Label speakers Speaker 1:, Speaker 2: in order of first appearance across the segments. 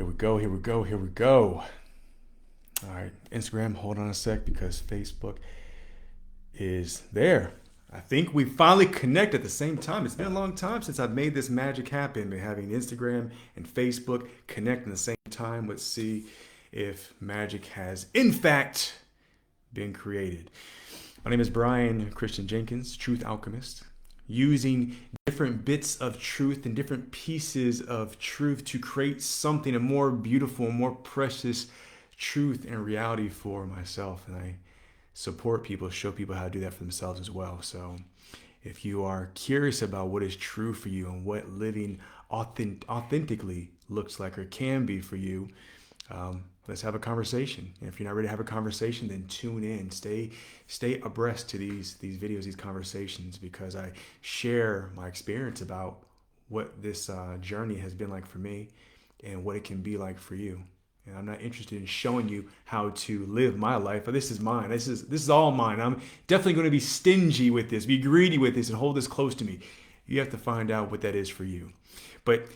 Speaker 1: Here we go, here we go, here we go. All right, Instagram, hold on a sec because Facebook is there. I think we finally connect at the same time. It's been a long time since I've made this magic happen, been having Instagram and Facebook connect at the same time. Let's see if magic has in fact been created. My name is Brian Christian Jenkins, Truth Alchemist, using different bits of truth and different pieces of truth to create something, a more beautiful, more precious truth and reality for myself. And I support people, show people how to do that for themselves as well. So if you are curious about what is true for you and what living authentically looks like or can be for you, let's have a conversation. And if you're not ready to have a conversation, then tune in. Stay abreast to these videos, these conversations, because I share my experience about what this journey has been like for me and what it can be like for you. And I'm not interested in showing you how to live my life, but this is mine. This is all mine. I'm definitely going to be stingy with this, be greedy with this, and hold this close to me. You have to find out what that is for you. But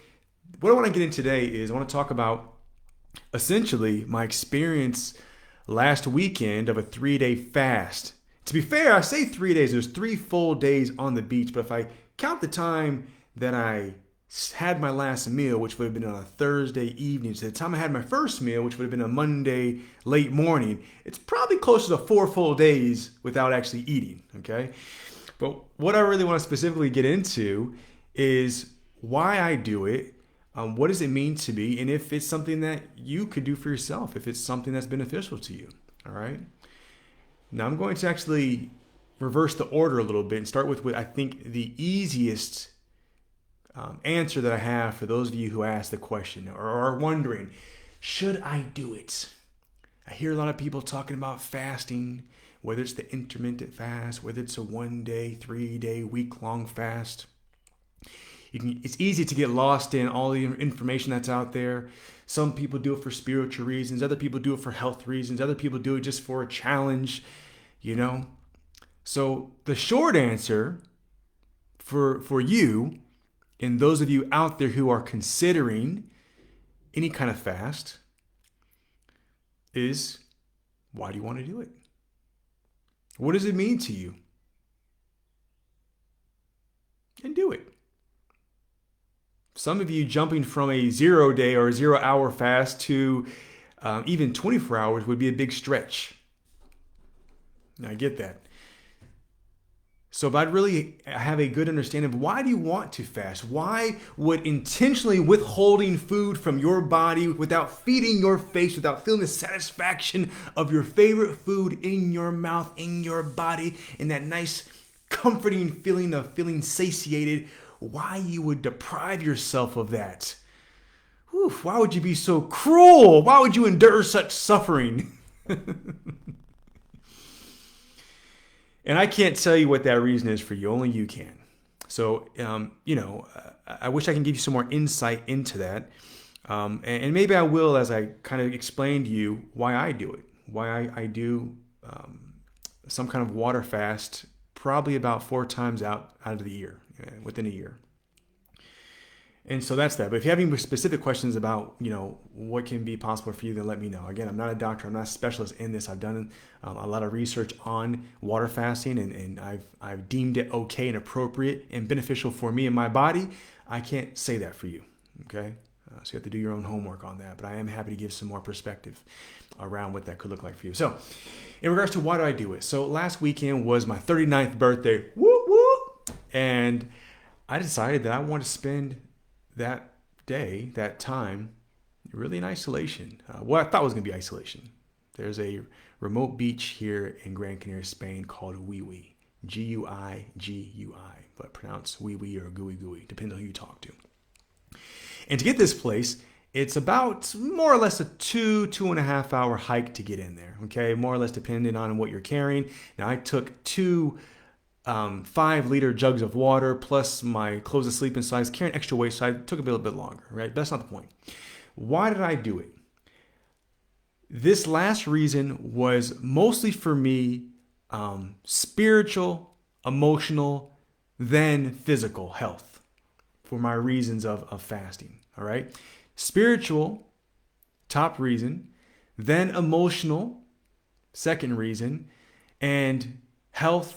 Speaker 1: what I want to get in today is I want to talk about essentially my experience last weekend of a 3-day fast. To be fair, I say 3 days. There's 3 full days on the beach, but if I count the time that I had my last meal, which would have been on a Thursday evening, to the time I had my first meal, which would have been a Monday late morning, it's probably closer to 4 full days without actually eating, okay? But what I really want to specifically get into is why I do it, what does it mean to me, and if it's something that you could do for yourself, if it's something that's beneficial to you, all right? Now I'm going to actually reverse the order a little bit and start with what I think the easiest answer that I have for those of you who ask the question or are wondering, should I do it? I hear a lot of people talking about fasting, whether it's the intermittent fast, whether it's a 1-day, 3-day, week-long fast. It's easy to get lost in all the information that's out there. Some people do it for spiritual reasons. Other people do it for health reasons. Other people do it just for a challenge, So the short answer for you and those of you out there who are considering any kind of fast is, why do you want to do it? What does it mean to you? And do it. Some of you jumping from a 0-day or 0-hour fast to even 24 hours would be a big stretch. I get that. So if I'd really have a good understanding of why do you want to fast? Why would intentionally withholding food from your body without feeding your face, without feeling the satisfaction of your favorite food in your mouth, in your body, and that nice comforting feeling of feeling satiated, why you would deprive yourself of that? Whew, why would you be so cruel? Why would you endure such suffering? And I can't tell you what that reason is for you. Only you can. So, I wish I can give you some more insight into that. And maybe I will as I kind of explain to you why I do it. Why I do some kind of water fast probably about 4 times out of the year, within a year. And so that's that. But if you have any specific questions about, what can be possible for you, then let me know. Again, I'm not a doctor. I'm not a specialist in this. I've done a lot of research on water fasting, and I've deemed it okay and appropriate and beneficial for me and my body. I can't say that for you, okay? So you have to do your own homework on that. But I am happy to give some more perspective around what that could look like for you. So in regards to why do I do it? So last weekend was my 39th birthday. Woo, woo! And I decided that I wanted to spend that day, that time, really in isolation. What I thought was going to be isolation. There's a remote beach here in Gran, Canaria, Spain called Wee, Guigui, but pronounced wee or gooey, depending on who you talk to. And to get this place, it's about more or less a 2.5 hour hike to get in there. Okay, more or less depending on what you're carrying. Now I took 2 5-liter jugs of water plus my clothes to sleep in, so I was carrying extra weight, so I took a little bit longer, right? But that's not the point. Why did I do it? This last reason was mostly for me spiritual, emotional, then physical health for my reasons of fasting, all right? Spiritual top reason, then emotional, second reason, and health.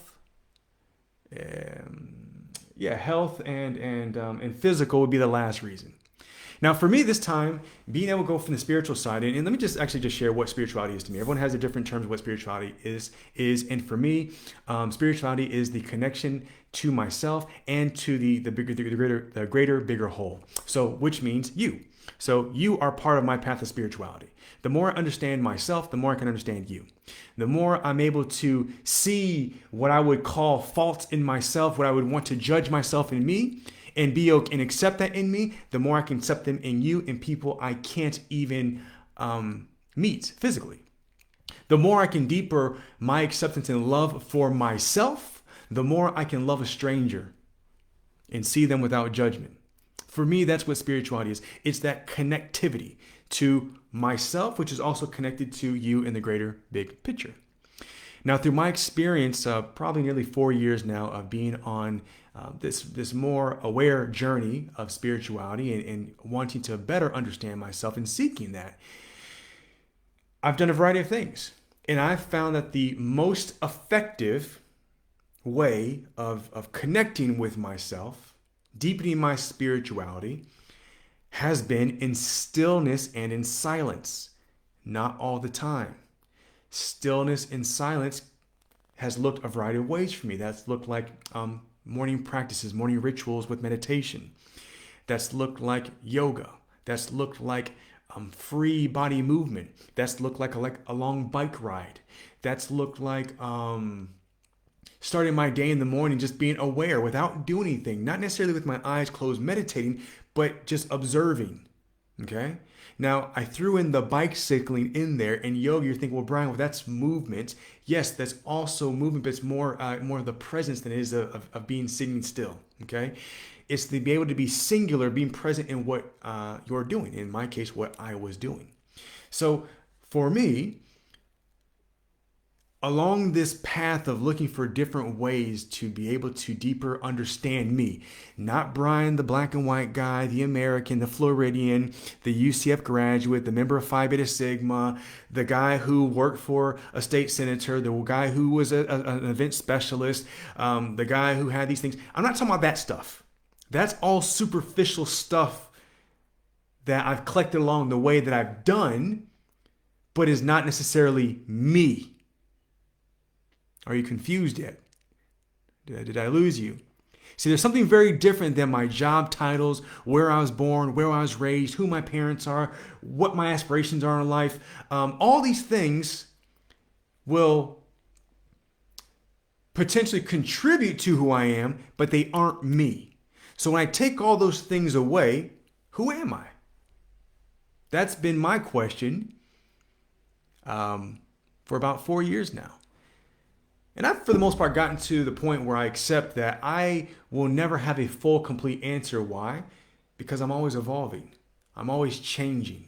Speaker 1: Health and physical would be the last reason. Now, for me, this time, being able to go from the spiritual side, and let me just actually just share what spirituality is to me. Everyone has a different terms of what spirituality is, and for me, spirituality is the connection to myself and to the greater, bigger whole. So, which means you. So, you are part of my path of spirituality. The more I understand myself, the more I can understand you. The more I'm able to see what I would call faults in myself, what I would want to judge myself in me, and be okay and accept that in me, the more I can accept them in you and people I can't even meet physically. The more I can deeper my acceptance and love for myself, the more I can love a stranger and see them without judgment. For me, that's what spirituality is. It's that connectivity to myself, which is also connected to you in the greater big picture. Now, through my experience, probably nearly 4 years now of being on this more aware journey of spirituality and wanting to better understand myself and seeking that, I've done a variety of things. And I've found that the most effective way of connecting with myself, deepening my spirituality, has been in stillness and in silence. Not all the time. Stillness and silence has looked a variety of ways for me. That's looked like morning practices, morning rituals with meditation. That's looked like yoga. That's looked like free body movement. That's looked like a long bike ride. That's looked like starting my day in the morning, just being aware without doing anything, not necessarily with my eyes closed meditating, but just observing. Okay. Now, I threw in the bicycling in there, and yoga. You're thinking, well, Brian, that's movement. Yes, that's also movement, but it's more of the presence than it is of being sitting still. Okay, it's to be able to be singular, being present in what you're doing. In my case, what I was doing. So for me, along this path of looking for different ways to be able to deeper understand me, not Brian, the black and white guy, the American, the Floridian, the UCF graduate, the member of Phi Beta Sigma, the guy who worked for a state senator, the guy who was an event specialist, the guy who had these things. I'm not talking about that stuff. That's all superficial stuff that I've collected along the way that I've done, but is not necessarily me. Are you confused yet? Did I lose you? See, there's something very different than my job titles, where I was born, where I was raised, who my parents are, what my aspirations are in life. All these things will potentially contribute to who I am, but they aren't me. So when I take all those things away, who am I? That's been my question for about 4 years now. And I've, for the most part, gotten to the point where I accept that I will never have a full, complete answer. Why? Because I'm always evolving. I'm always changing.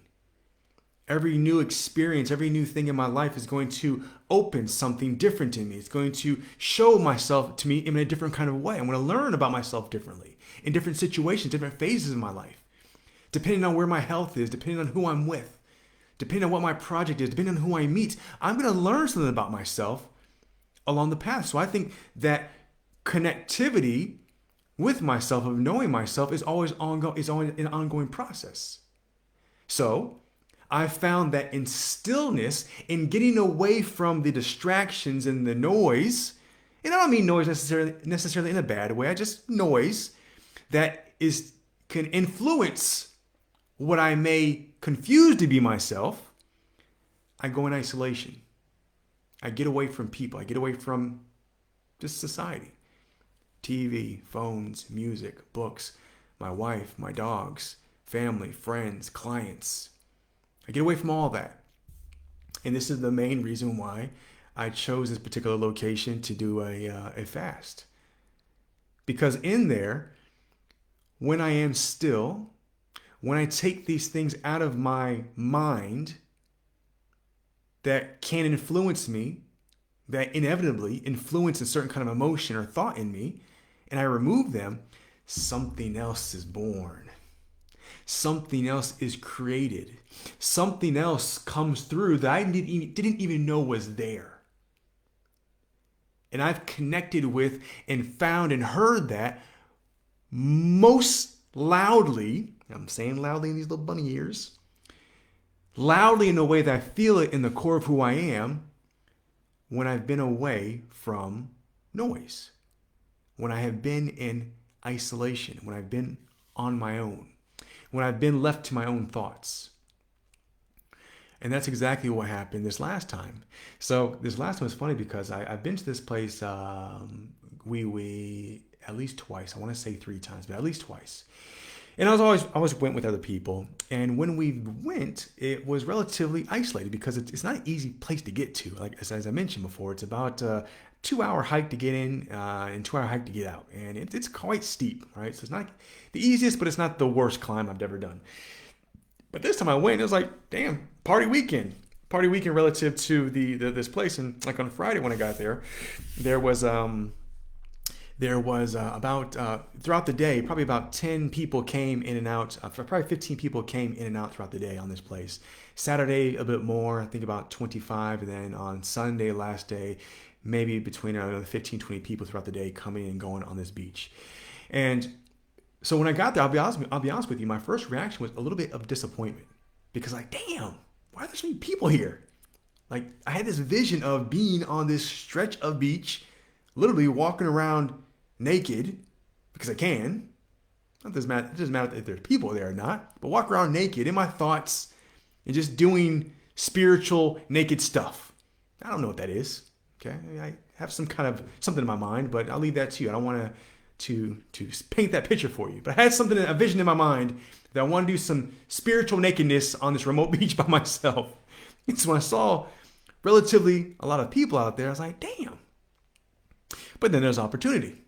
Speaker 1: Every new experience, every new thing in my life is going to open something different in me. It's going to show myself to me in a different kind of way. I'm going to learn about myself differently in different situations, different phases of my life, depending on where my health is, depending on who I'm with, depending on what my project is, depending on who I meet. I'm going to learn something about myself along the path. So I think that connectivity with myself, of knowing myself, is always an ongoing process. So I found that in stillness, in getting away from the distractions and the noise, and I don't mean noise necessarily in a bad way, I just noise that can influence what I may confuse to be myself, I go in isolation. I get away from people. I get away from just society. TV, phones, music, books, my wife, my dogs, family, friends, clients. I get away from all that. And this is the main reason why I chose this particular location to do a fast. Because in there, when I am still, when I take these things out of my mind that can influence me, that inevitably influence a certain kind of emotion or thought in me, and I remove them, something else is born. something else is created. Something else comes through that I didn't even know was there. And I've connected with and found and heard that most loudly, I'm saying loudly in these little bunny ears, loudly in a way that I feel it in the core of who I am when I've been away from noise, when I have been in isolation, when I've been on my own, when I've been left to my own thoughts. And that's exactly what happened this last time. So this last time was funny because I've been to this place we at least twice. I want to say 3 times, but at least twice. And I always went with other people. And when we went, it was relatively isolated because it's not an easy place to get to. Like as I mentioned before, it's about a 2-hour hike to get in and 2-hour hike to get out. And it's quite steep, right? So it's not the easiest, but it's not the worst climb I've ever done. But this time I went, it was like, damn, party weekend relative to this place. And like on Friday when I got there, there was about throughout the day, probably about 10 people came in and out. Probably 15 people came in and out throughout the day on this place. Saturday a bit more, I think about 25, and then on Sunday, last day, maybe between 15, 20 people throughout the day coming and going on this beach. And so when I got there, I'll be honest with you, my first reaction was a little bit of disappointment because like, damn, why are there so many people here? Like I had this vision of being on this stretch of beach, literally walking around naked because I can. It doesn't matter if there's people there or not, but walk around naked in my thoughts and just doing spiritual naked stuff. I don't know what that is. Okay, I have some kind of something in my mind, but I'll leave that to you. I don't want to paint that picture for you. But I had a vision in my mind that I want to do some spiritual nakedness on this remote beach by myself. And so when I saw relatively a lot of people out there, I was like, damn. But then there's opportunity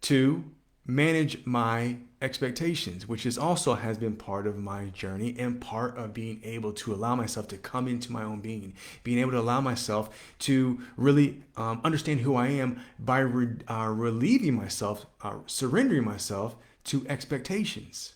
Speaker 1: to manage my expectations, which also has been part of my journey and part of being able to allow myself to come into my own being, being able to allow myself to really understand who I am by relieving myself, surrendering myself to expectations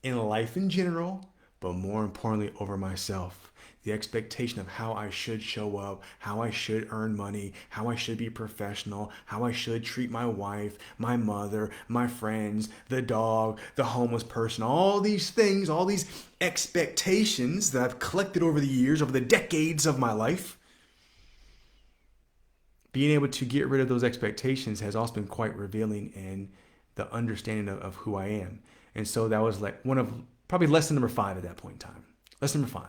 Speaker 1: in life in general, but more importantly over myself. The expectation of how I should show up, how I should earn money, how I should be professional, how I should treat my wife, my mother, my friends, the dog, the homeless person, all these things, all these expectations that I've collected over the years, over the decades of my life. Being able to get rid of those expectations has also been quite revealing in the understanding of who I am. And so that was like one of probably lesson number 5 at that point in time. Lesson number 5.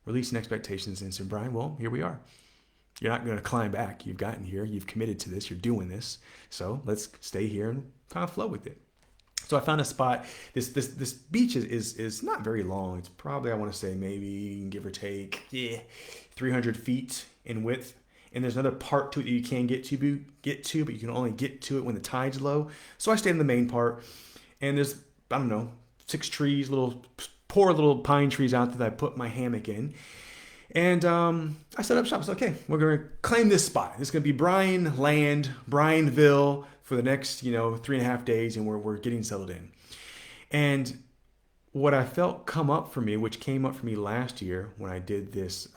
Speaker 1: Releasing expectations and said, Brian, well, here we are. You're not going to climb back. You've gotten here. You've committed to this. You're doing this. So let's stay here and kind of flow with it. So I found a spot. This beach is not very long. It's probably, I want to say maybe give or take 300 feet in width. And there's another part to it that you can get to, but you can only get to it when the tide's low. So I stayed in the main part. And there's, I don't know, 6 trees, poor little pine trees out there that I put my hammock in. And I set up shop. I said, okay, we're going to claim this spot. It's going to be Bryan land, Bryanville for the next, 3.5 days. And we're getting settled in. And what I felt come up for me, which came up for me last year when I did this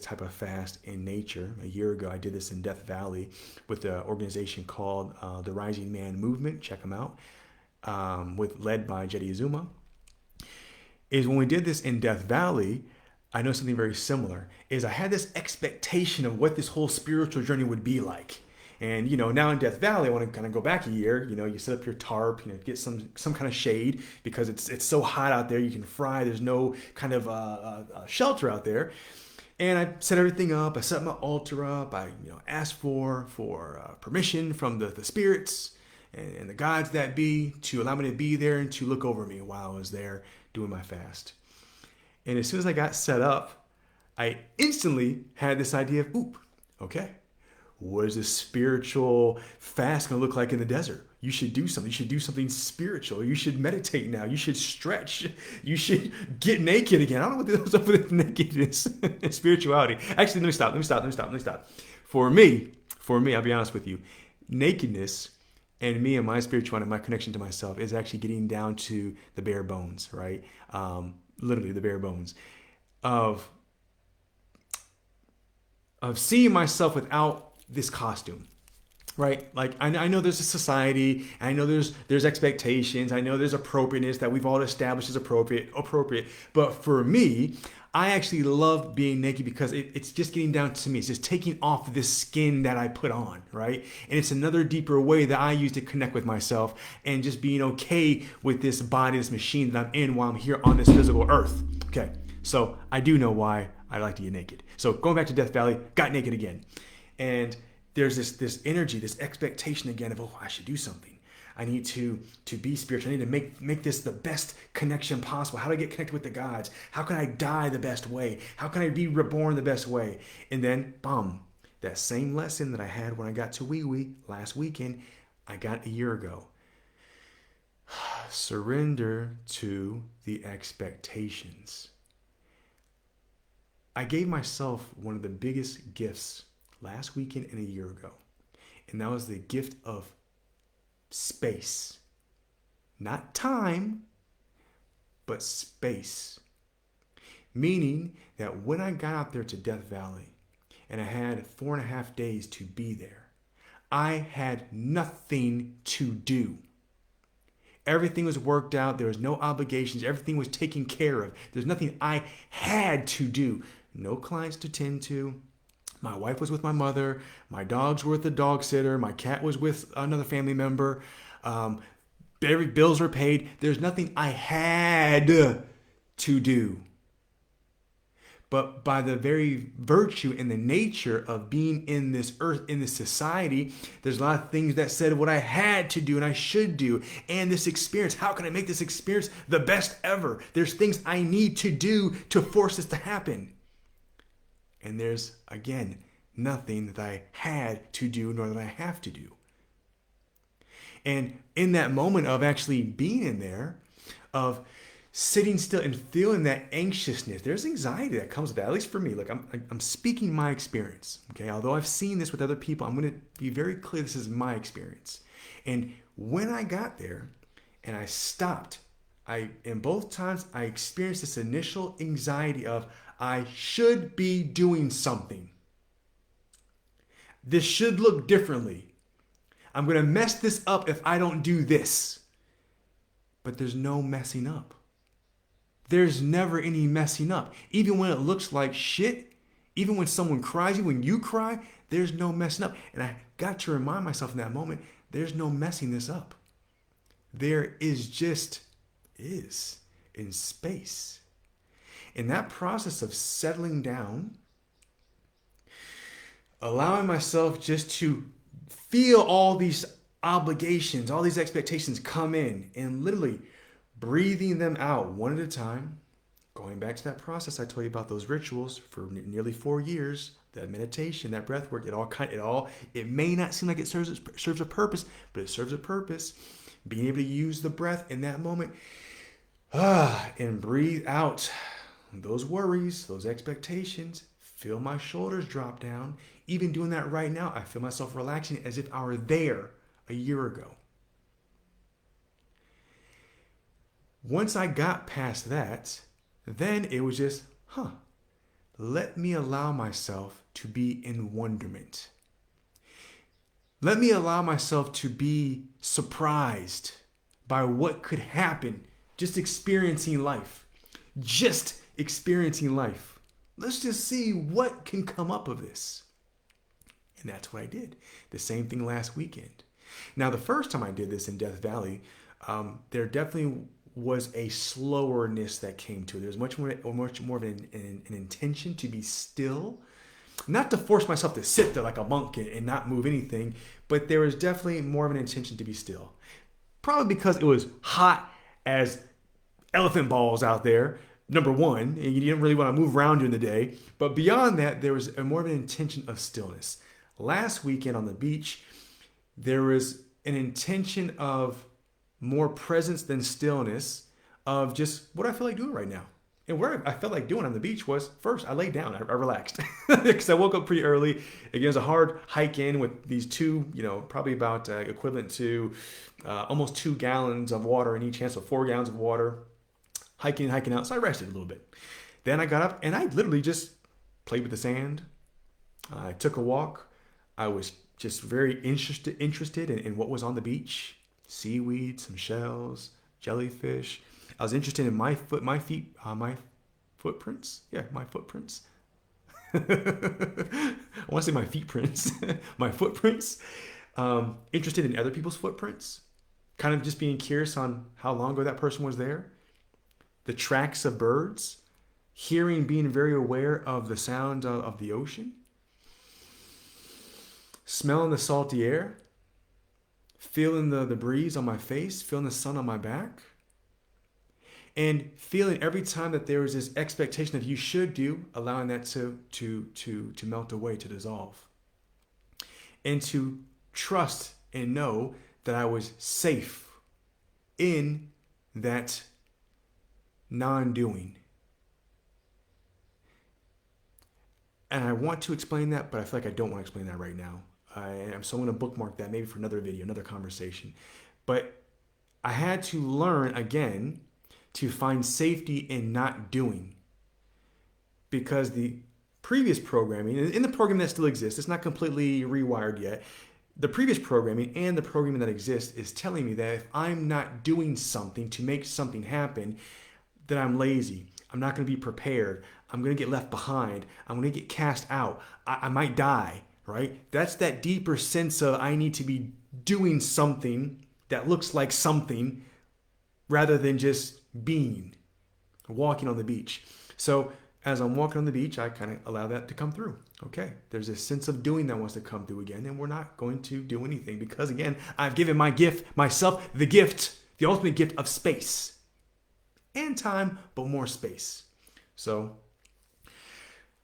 Speaker 1: type of fast in nature. A year ago, I did this in Death Valley with an organization called the Rising Man Movement. Check them out. Led by Jetty Azuma. Is when we did this in Death Valley, I know something very similar, is I had this expectation of what this whole spiritual journey would be like. And, now in Death Valley, I want to kind of go back a year, you set up your tarp, get some kind of shade because it's so hot out there, you can fry, there's no kind of shelter out there. And I set everything up, I set my altar up, I asked for permission from the spirits and the gods that be to allow me to be there and to look over me while I was there doing my fast. And as soon as I got set up, I instantly had this idea of, okay, what is this spiritual fast going to look like in the desert? You should do something. You should do something spiritual. You should meditate now. You should stretch. You should get naked again. I don't know what's up with nakedness and spirituality. Actually, let me stop. For me, I'll be honest with you. Nakedness And me and my spirituality, my connection to myself is actually getting down to the bare bones, right? Literally the bare bones of seeing myself without this costume, right? Like I know there's a society, I know there's expectations, I know there's appropriateness that we've all established as appropriate. But for me, I actually love being naked because it's just getting down to me. It's just taking off this skin that I put on, right? And it's another deeper way that I use to connect with myself and just being okay with this body, this machine that I'm in while I'm here on this physical earth. Okay, so I do know why I like to get naked. So going back to Death Valley, got naked again. And there's this energy, this expectation again of, oh, I should do something. I need to be spiritual. I need to make this the best connection possible. How do I get connected with the gods? How can I die the best way? How can I be reborn the best way? And then, boom, that same lesson that I had when I got to Wee Wee last weekend, I got a year ago. Surrender to the expectations. I gave myself one of the biggest gifts last weekend and a year ago. And that was the gift of space. Not time, but space. Meaning that when I got out there to Death Valley and I had 4.5 days to be there, I had nothing to do. Everything was worked out. There was no obligations. Everything was taken care of. There's nothing I had to do. No clients to tend to. My wife was with my mother. My dogs were with the dog sitter. My cat was with another family member. Bills were paid. There's nothing I had to do. But by the very virtue and the nature of being in this earth, in this society, there's a lot of things that said what I had to do and I should do. And this experience, how can I make this experience the best ever? There's things I need to do to force this to happen. And there's, again, nothing that I had to do nor that I have to do. And in that moment of actually being in there, of sitting still and feeling that anxiousness, there's anxiety that comes with that, at least for me. Like I'm speaking my experience, okay? Although I've seen this with other people, I'm going to be very clear this is my experience. And when I got there and I stopped, in both times I experienced this initial anxiety of I should be doing something. This should look differently. I'm going to mess this up if I don't do this. But there's no messing up. There's never any messing up. Even when it looks like shit, even when someone cries, even when you cry, there's no messing up. And I got to remind myself in that moment, there's no messing this up. There is just is in space. In that process of settling down, allowing myself just to feel all these obligations, all these expectations come in and literally breathing them out one at a time, going back to that process I told you about, those rituals for nearly 4 years, that meditation, that breath work, it may not seem like it serves a purpose, but it serves a purpose. Being able to use the breath in that moment, and breathe out those worries, those expectations, feel my shoulders drop down. Even doing that right now, I feel myself relaxing as if I were there a year ago. Once I got past that, then it was just, let me allow myself to be in wonderment. Let me allow myself to be surprised by what could happen just experiencing life. Just experiencing life. Let's just see what can come up of this. And that's what I did. The same thing last weekend. Now, the first time I did this in Death Valley, there definitely was a slowerness that came to it. There was much more of an intention to be still. Not to force myself to sit there like a monk and not move anything, but there was definitely more of an intention to be still. Probably because it was hot as elephant balls out there, number one, and you didn't really want to move around during the day. But beyond that, there was more of an intention of stillness. Last weekend on the beach, there was an intention of more presence than stillness, of just what I feel like doing right now. And what I felt like doing on the beach was, first, I laid down. I relaxed because I woke up pretty early. Again, it was a hard hike in with these two, probably about equivalent to almost 2 gallons of water in each hand, so 4 gallons of water, hiking and hiking out. So I rested a little bit. Then I got up and I literally just played with the sand. I took a walk. I was just very interested in what was on the beach: seaweed, some shells, jellyfish. I was interested in my footprints. Yeah, my footprints. I want to say my feet prints, my footprints. Interested in other people's footprints. Kind of just being curious on how long ago that person was there. The tracks of birds. Being very aware of the sound of the ocean. Smelling the salty air. Feeling the breeze on my face. Feeling the sun on my back. And feeling every time that there was this expectation of you should do, allowing that to melt away, to dissolve. And to trust and know that I was safe in that non-doing. And I want to explain that, but I feel like I don't want to explain that right now. So I'm going to bookmark that maybe for another video, another conversation. But I had to learn again to find safety in not doing. Because the previous programming, in the program that still exists, it's not completely rewired yet. The previous programming and the programming that exists is telling me that if I'm not doing something to make something happen, that I'm lazy. I'm not going to be prepared. I'm going to get left behind. I'm going to get cast out. I might die, right? That's that deeper sense of I need to be doing something that looks like something rather than just being, walking on the beach. So as I'm walking on the beach, I kind of allow that to come through. Okay, there's a sense of doing that wants to come through again, and we're not going to do anything because, again, I've given myself the gift, the ultimate gift of space and time, but more space. So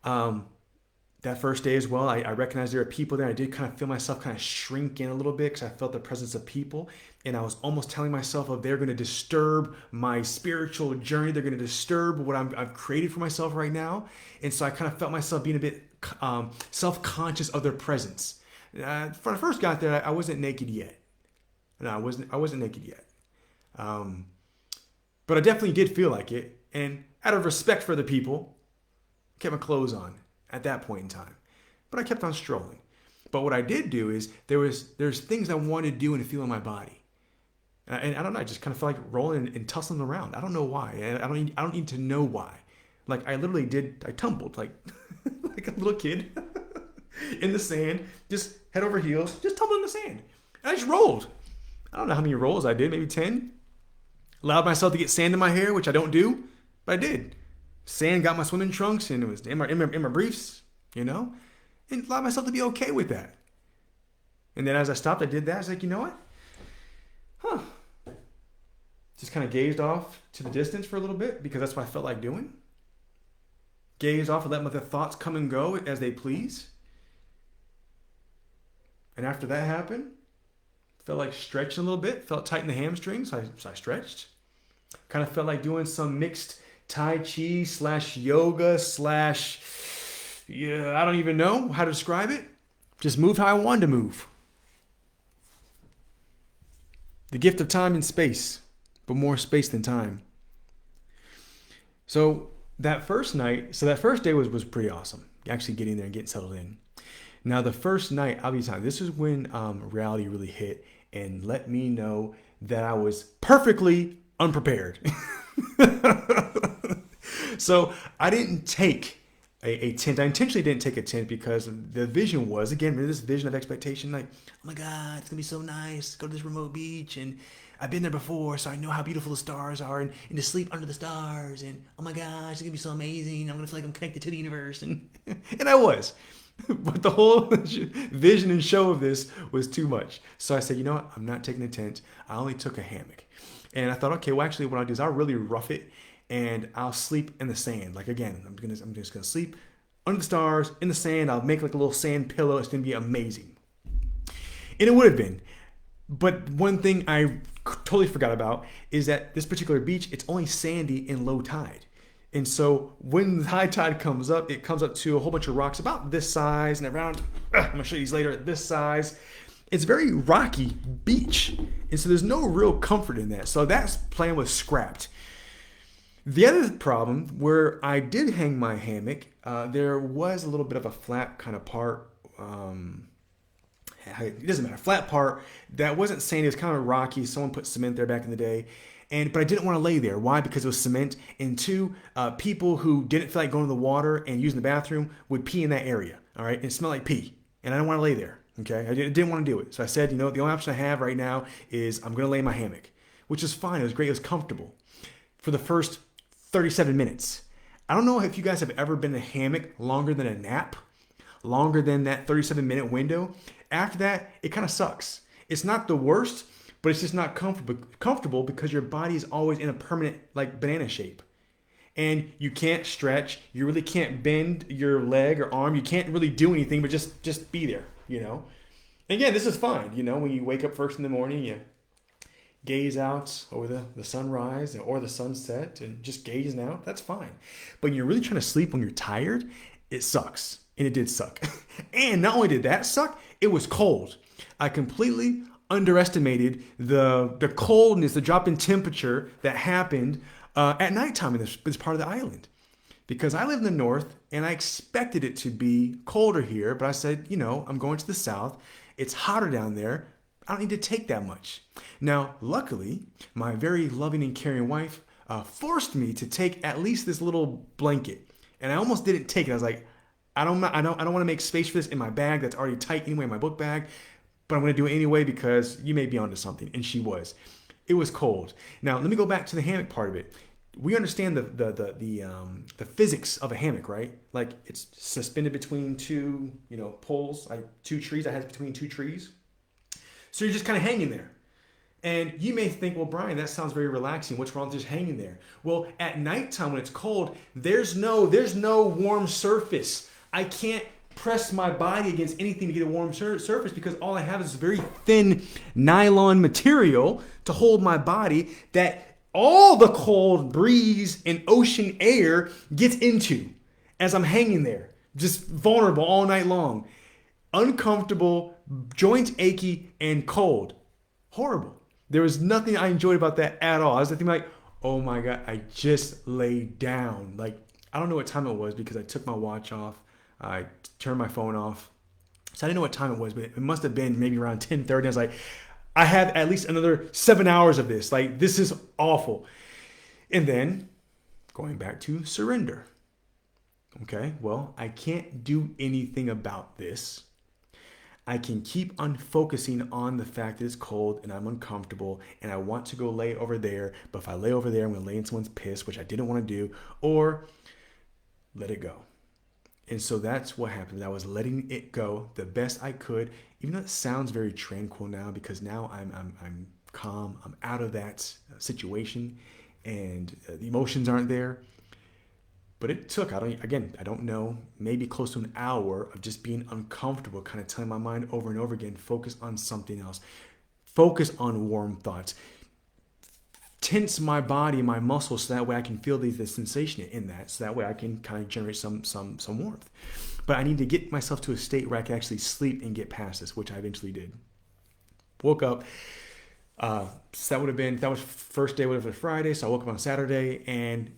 Speaker 1: that first day as well, I recognized there are people there. I did kind of feel myself kind of shrink in a little bit because I felt the presence of people. And I was almost telling myself, oh, they're going to disturb my spiritual journey. They're going to disturb what I've created for myself right now. And so I kind of felt myself being a bit self-conscious of their presence. When I first got there, I wasn't naked yet. No, I wasn't naked yet. But I definitely did feel like it. And out of respect for the people, I kept my clothes on at that point in time. But I kept on strolling. But what I did do is there's things I wanted to do and feel in my body. And I don't know, I just kind of felt like rolling and tussling around. I don't know why. I don't need to know why. Like I tumbled like like a little kid in the sand, just head over heels, just tumbled in the sand. And I just rolled. I don't know how many rolls I did, maybe 10. Allowed myself to get sand in my hair, which I don't do, but I did. Sand got my swimming trunks and it was in my briefs, and allowed myself to be okay with that. And then as I stopped, I did that. I was like, you know what? Just kind of gazed off to the distance for a little bit because that's what I felt like doing. Gaze off and let my thoughts come and go as they please. And after that happened, felt like stretching a little bit. Felt tight in the hamstrings, so I stretched. Kind of felt like doing some mixed Tai Chi / yoga / I don't even know how to describe it. Just moved how I wanted to move. The gift of time and space, but more space than time. So that first day was pretty awesome. Actually getting there and getting settled in. Now the first night, I'll be honest, this is when reality really hit and let me know that I was perfectly unprepared. So I didn't take a tent. I intentionally didn't take a tent because the vision was, again, this vision of expectation, like, oh my God, it's going to be so nice. Go to this remote beach and I've been there before, so I know how beautiful the stars are and to sleep under the stars. And oh my gosh, it's going to be so amazing. I'm going to feel like I'm connected to the universe. And I was. But the whole vision and show of this was too much. So I said, you know what? I'm not taking a tent. I only took a hammock. And I thought, okay, well, actually, what I'll do is I'll really rough it and I'll sleep in the sand. Like, again, I'm just going to sleep under the stars, in the sand. I'll make like a little sand pillow. It's going to be amazing. And it would have been. But one thing I totally forgot about is that this particular beach, it's only sandy in low tide. And so when the high tide comes up, it comes up to a whole bunch of rocks about this size and around, I'm going to show you these later, at this size. It's very rocky beach. And so there's no real comfort in that. So that plan was scrapped. The other problem where I did hang my hammock, there was a little bit of a flat kind of part. It doesn't matter, flat part that wasn't sandy. It was kind of rocky. Someone put cement there back in the day. But I didn't want to lay there. Why? Because it was cement. And two, people who didn't feel like going to the water and using the bathroom would pee in that area. All right. And it smelled like pee. And I didn't want to lay there. Okay. I didn't want to do it. So I said, the only option I have right now is I'm going to lay in my hammock, which is fine. It was great. It was comfortable for the first 37 minutes. I don't know if you guys have ever been in a hammock longer than a nap, longer than that 37-minute window. After that, it kind of sucks. It's not the worst, but it's just not comfortable because your body is always in a permanent like banana shape. And you can't stretch. You really can't bend your leg or arm. You can't really do anything but just be there, And again, this is fine. When you wake up first in the morning, you gaze out over the sunrise or the sunset and just gazing out. That's fine. But when you're really trying to sleep when you're tired, it sucks. And it did suck. And not only did that suck, it was cold. I completely underestimated the coldness, the drop in temperature that happened at nighttime in this part of the island. Because I live in the north and I expected it to be colder here, but I said, I'm going to the south. It's hotter down there. I don't need to take that much. Now, luckily, my very loving and caring wife forced me to take at least this little blanket. And I almost didn't take it. I was like, I don't want to make space for this in my bag that's already tight anyway in my book bag, but I'm going to do it anyway because you may be onto something. And she was. It was cold. Now, let me go back to the hammock part of it. We understand the physics of a hammock, right? Like it's suspended between two, poles, like two trees. I had between two trees. So you're just kind of hanging there. And you may think, well, Brian, that sounds very relaxing. What's wrong with just hanging there? Well, at nighttime when it's cold, there's no warm surface. I can't press my body against anything to get a warm surface because all I have is very thin nylon material to hold my body that all the cold breeze and ocean air gets into as I'm hanging there, just vulnerable all night long. Uncomfortable, joints achy, and cold. Horrible. There was nothing I enjoyed about that at all. I was thinking like, oh my God, I just laid down. Like, I don't know what time it was because I took my watch off. I turned my phone off. So I didn't know what time it was, but it must have been maybe around 10:30. I was like, I have at least another 7 hours of this. Like, this is awful. And then going back to surrender. Okay, well, I can't do anything about this. I can keep on focusing on the fact that it's cold and I'm uncomfortable and I want to go lay over there. But if I lay over there, I'm going to lay in someone's piss, which I didn't want to do, or let it go. And so that's what happened. I was letting it go the best I could, even though it sounds very tranquil now because now I'm calm. I'm out of that situation and the emotions aren't there. But it took, I don't know, maybe close to an hour of just being uncomfortable, kind of telling my mind over and over again, focus on something else. Focus on warm thoughts. Tense my body, my muscles, so that way I can feel the sensation in that, so that way I can kind of generate some warmth. But I need to get myself to a state where I can actually sleep and get past this, which I eventually did. Woke up. So that was first day, whatever, Friday. So I woke up on Saturday and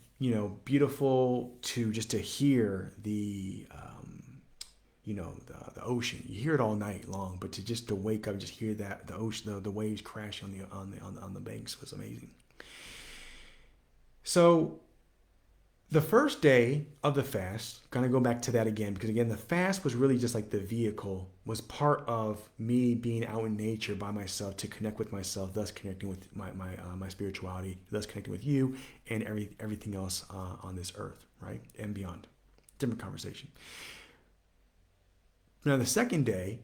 Speaker 1: beautiful to hear the ocean. You hear it all night long, but to wake up and just hear that the ocean, the waves crashing on the banks was amazing. So the first day of the fast, kind of go back to that again, because again, the fast was really just like the vehicle, was part of me being out in nature by myself to connect with myself, thus connecting with my spirituality, thus connecting with you and everything else on this earth, right? And beyond. Different conversation. Now, the second day,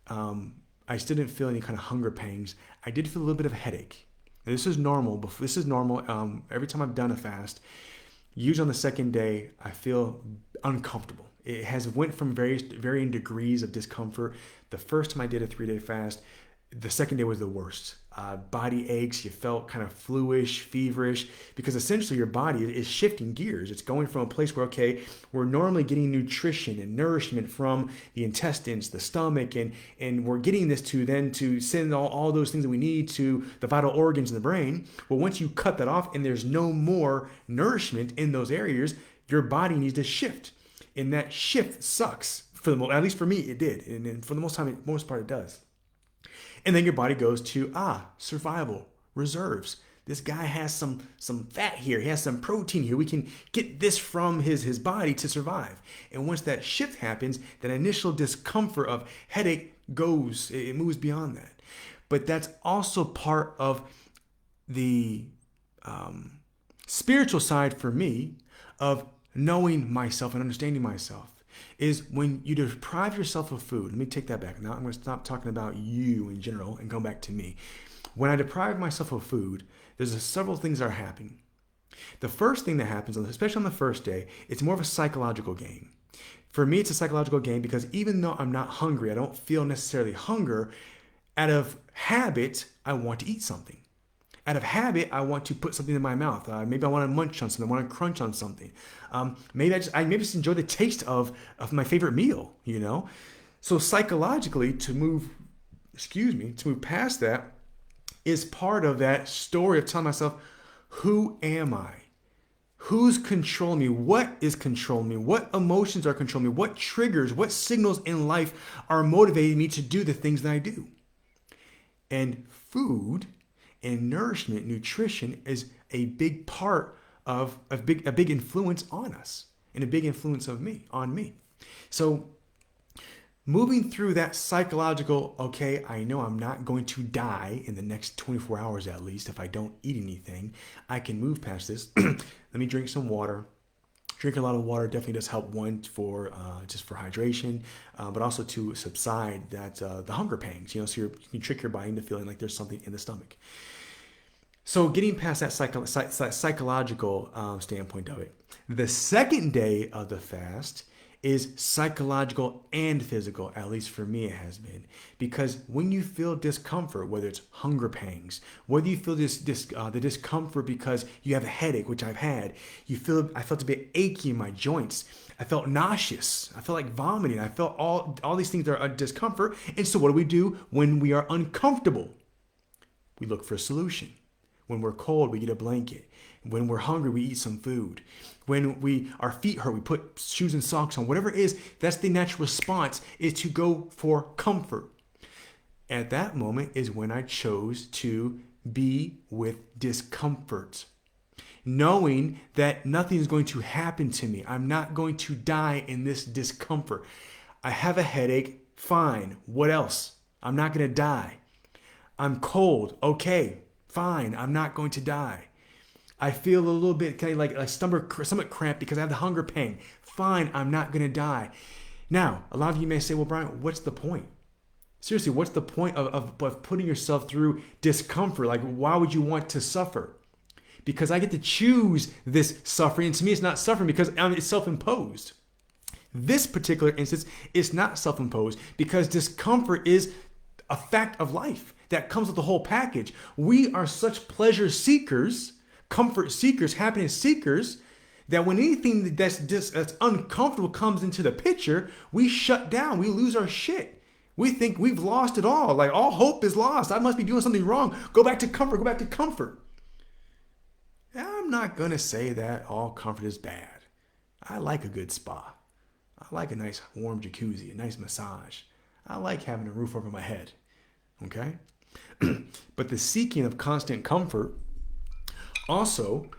Speaker 1: I still didn't feel any kind of hunger pangs. I did feel a little bit of a headache. Now, this is normal. Every time I've done a fast, usually on the second day, I feel uncomfortable. It has went from varying degrees of discomfort. The first time I did a 3-day fast, the second day was the worst. body aches, you felt kind of fluish, feverish, because essentially your body is shifting gears. It's going from a place where, okay, we're normally getting nutrition and nourishment from the intestines, the stomach, and we're getting this to send all those things that we need to the vital organs in the brain. Well, once you cut that off and there's no more nourishment in those areas, your body needs to shift. And that shift sucks. At least for me, it did. And for the most part, it does. And then your body goes to, survival, reserves. This guy has some fat here. He has some protein here. We can get this from his body to survive. And once that shift happens, that initial discomfort of headache goes, it moves beyond that. But that's also part of the spiritual side for me of knowing myself and understanding myself. Is when you deprive yourself of food. Let me take that back. Now I'm going to stop talking about you in general and go back to me. When I deprive myself of food, there's several things that are happening. The first thing that happens, especially on the first day, it's more of a psychological game. For me, it's a psychological game because even though I'm not hungry, I don't feel necessarily hunger. Out of habit, I want to eat something. Out of habit, I want to put something in my mouth. Maybe I want to munch on something. I want to crunch on something. Maybe I just enjoy the taste of my favorite meal, you know? So psychologically, to move past that is part of that story of telling myself, who am I? Who's controlling me? What is controlling me? What emotions are controlling me? What triggers, what signals in life are motivating me to do the things that I do? And food and nourishment, nutrition is a big part of a big influence on us and a big influence on me. So moving through that psychological, okay, I know I'm not going to die in the next 24 hours at least if I don't eat anything. I can move past this. Let me drink some water. Drinking a lot of water definitely does help, one, for just for hydration, but also to subside the hunger pangs, so you can trick your body into feeling like there's something in the stomach. So getting past that psychological standpoint of it. The second day of the fast is psychological and physical, at least for me it has been. Because when you feel discomfort, whether it's hunger pangs, whether you feel the discomfort because you have a headache, which I've had, I felt a bit achy in my joints. I felt nauseous. I felt like vomiting. I felt all these things that are a discomfort. And so what do we do when we are uncomfortable? We look for a solution. When we're cold, we get a blanket. When we're hungry, we eat some food. When our feet hurt, we put shoes and socks on. Whatever it is, that's the natural response, is to go for comfort. At that moment is when I chose to be with discomfort. Knowing that nothing is going to happen to me. I'm not going to die in this discomfort. I have a headache. Fine. What else? I'm not going to die. I'm cold. Okay. Fine, I'm not going to die. I feel a little bit kind of like a stomach cramp because I have the hunger pain. Fine, I'm not going to die. Now, a lot of you may say, well, Brian, what's the point? Seriously, what's the point of putting yourself through discomfort? Like, why would you want to suffer? Because I get to choose this suffering. And to me, it's not suffering because it's self-imposed. This particular instance is not self-imposed because discomfort is a fact of life that comes with the whole package. We are such pleasure seekers, comfort seekers, happiness seekers, that when anything that's uncomfortable comes into the picture, we shut down. We lose our shit. We think we've lost it all. Like all hope is lost. I must be doing something wrong. Go back to comfort. Go back to comfort. I'm not going to say that all comfort is bad. I like a good spa. I like a nice warm jacuzzi, a nice massage. I like having a roof over my head. Okay? But the seeking of constant comfort also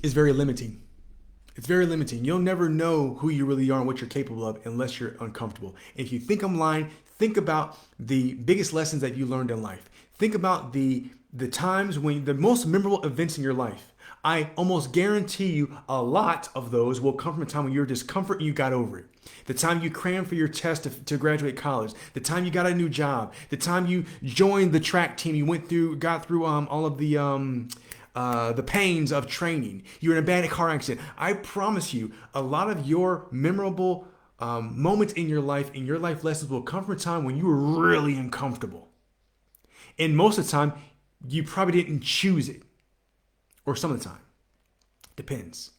Speaker 1: is very limiting. It's very limiting. You'll never know who you really are and what you're capable of unless you're uncomfortable. And if you think I'm lying, think about the biggest lessons that you learned in life. Think about the times when the most memorable events in your life. I almost guarantee you a lot of those will come from a time when you were discomfort and you got over it. The time you crammed for your test to graduate college. The time you got a new job. The time you joined the track team. You got through all of the pains of training. You were in a bad car accident. I promise you, a lot of your memorable moments in your life lessons will come from a time when you were really uncomfortable. And most of the time, you probably didn't choose it, or some of the time. Depends.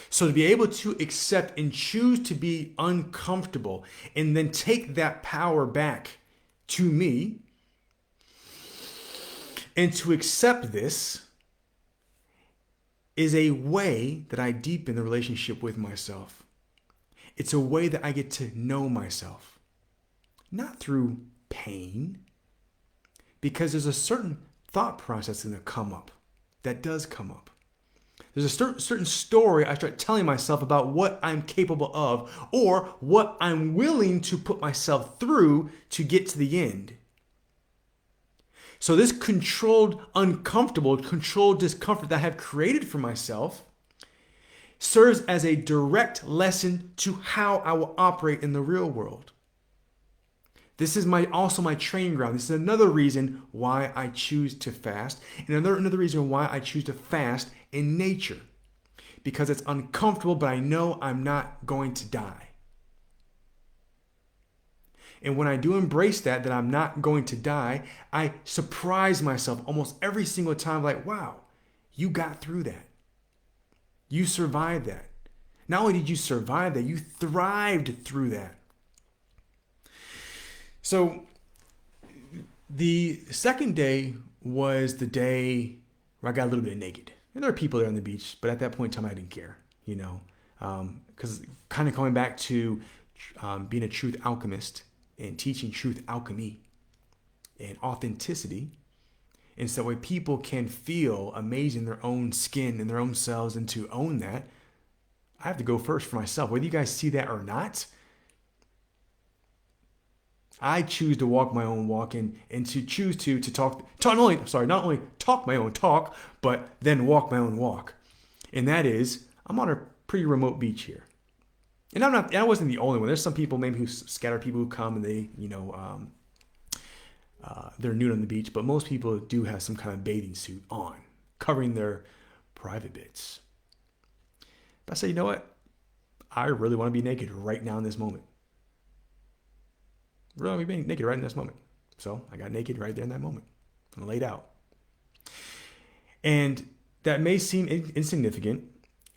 Speaker 1: So to be able to accept and choose to be uncomfortable and then take that power back to me and to accept this is a way that I deepen the relationship with myself. It's a way that I get to know myself, not through pain, because there's a certain thought process that does come up. There's a certain story I start telling myself about what I'm capable of or what I'm willing to put myself through to get to the end. So this controlled discomfort that I have created for myself serves as a direct lesson to how I will operate in the real world. This is also my training ground. This is another reason why I choose to fast, and another reason why I choose to fast in nature. Because it's uncomfortable, but I know I'm not going to die. And when I do embrace that I'm not going to die, I surprise myself almost every single time, like, wow, you got through that. You survived that. Not only did you survive that, you thrived through that. So the second day was the day where I got a little bit naked. And there are people there on the beach, but at that point in time, I didn't care, because kind of going back to being a truth alchemist and teaching truth alchemy and authenticity. And so way people can feel amazing in their own skin and their own selves, and to own that, I have to go first for myself. Whether you guys see that or not, I choose to walk my own walk and to choose to not only talk my own talk, but then walk my own walk. And that is, I'm on a pretty remote beach here. And I wasn't the only one. There's some people maybe scattered people who come and they, they're nude on the beach, but most people do have some kind of bathing suit on, covering their private bits. But I say, you know what? I really want to be naked right now in this moment. Really want to be naked right in this moment. So I got naked right there in that moment and laid out. And that may seem insignificant,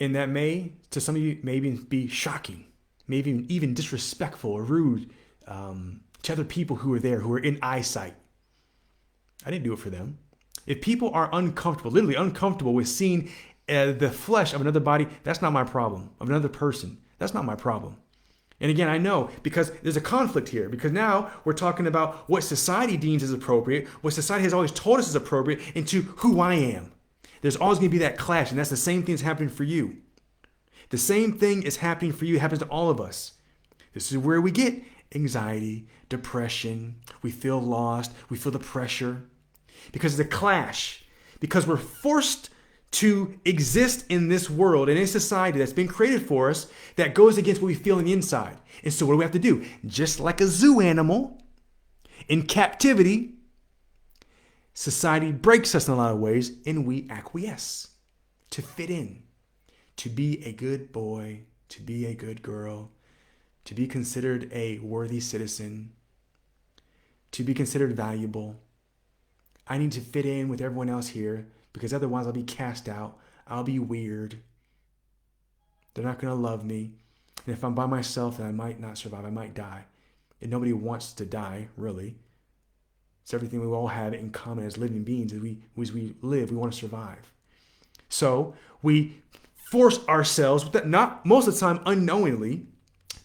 Speaker 1: and that may, to some of you, maybe be shocking, maybe even disrespectful or rude to other people who are there, who are in eyesight. I didn't do it for them. If people are uncomfortable, literally uncomfortable with seeing the flesh of another body, that's not my problem. Of another person, that's not my problem. And again, I know, because there's a conflict here, because now we're talking about what society deems as appropriate, what society has always told us is appropriate, and to who I am. There's always going to be that clash, and that's the same thing that's happening for you. The same thing is happening for you, it happens to all of us. This is where we get anxiety, depression, we feel lost, we feel the pressure, because it's a clash, because we're forced to exist in this world, in a society that's been created for us, that goes against what we feel on the inside. And so what do we have to do? Just like a zoo animal in captivity, society breaks us in a lot of ways, and we acquiesce to fit in, to be a good boy, to be a good girl, to be considered a worthy citizen, to be considered valuable. I need to fit in with everyone else here, because otherwise I'll be cast out. I'll be weird. They're not going to love me. And if I'm by myself, then I might not survive. I might die. And nobody wants to die, really. It's everything we all have in common as living beings. As we live, we want to survive. So we force ourselves, not most of the time unknowingly,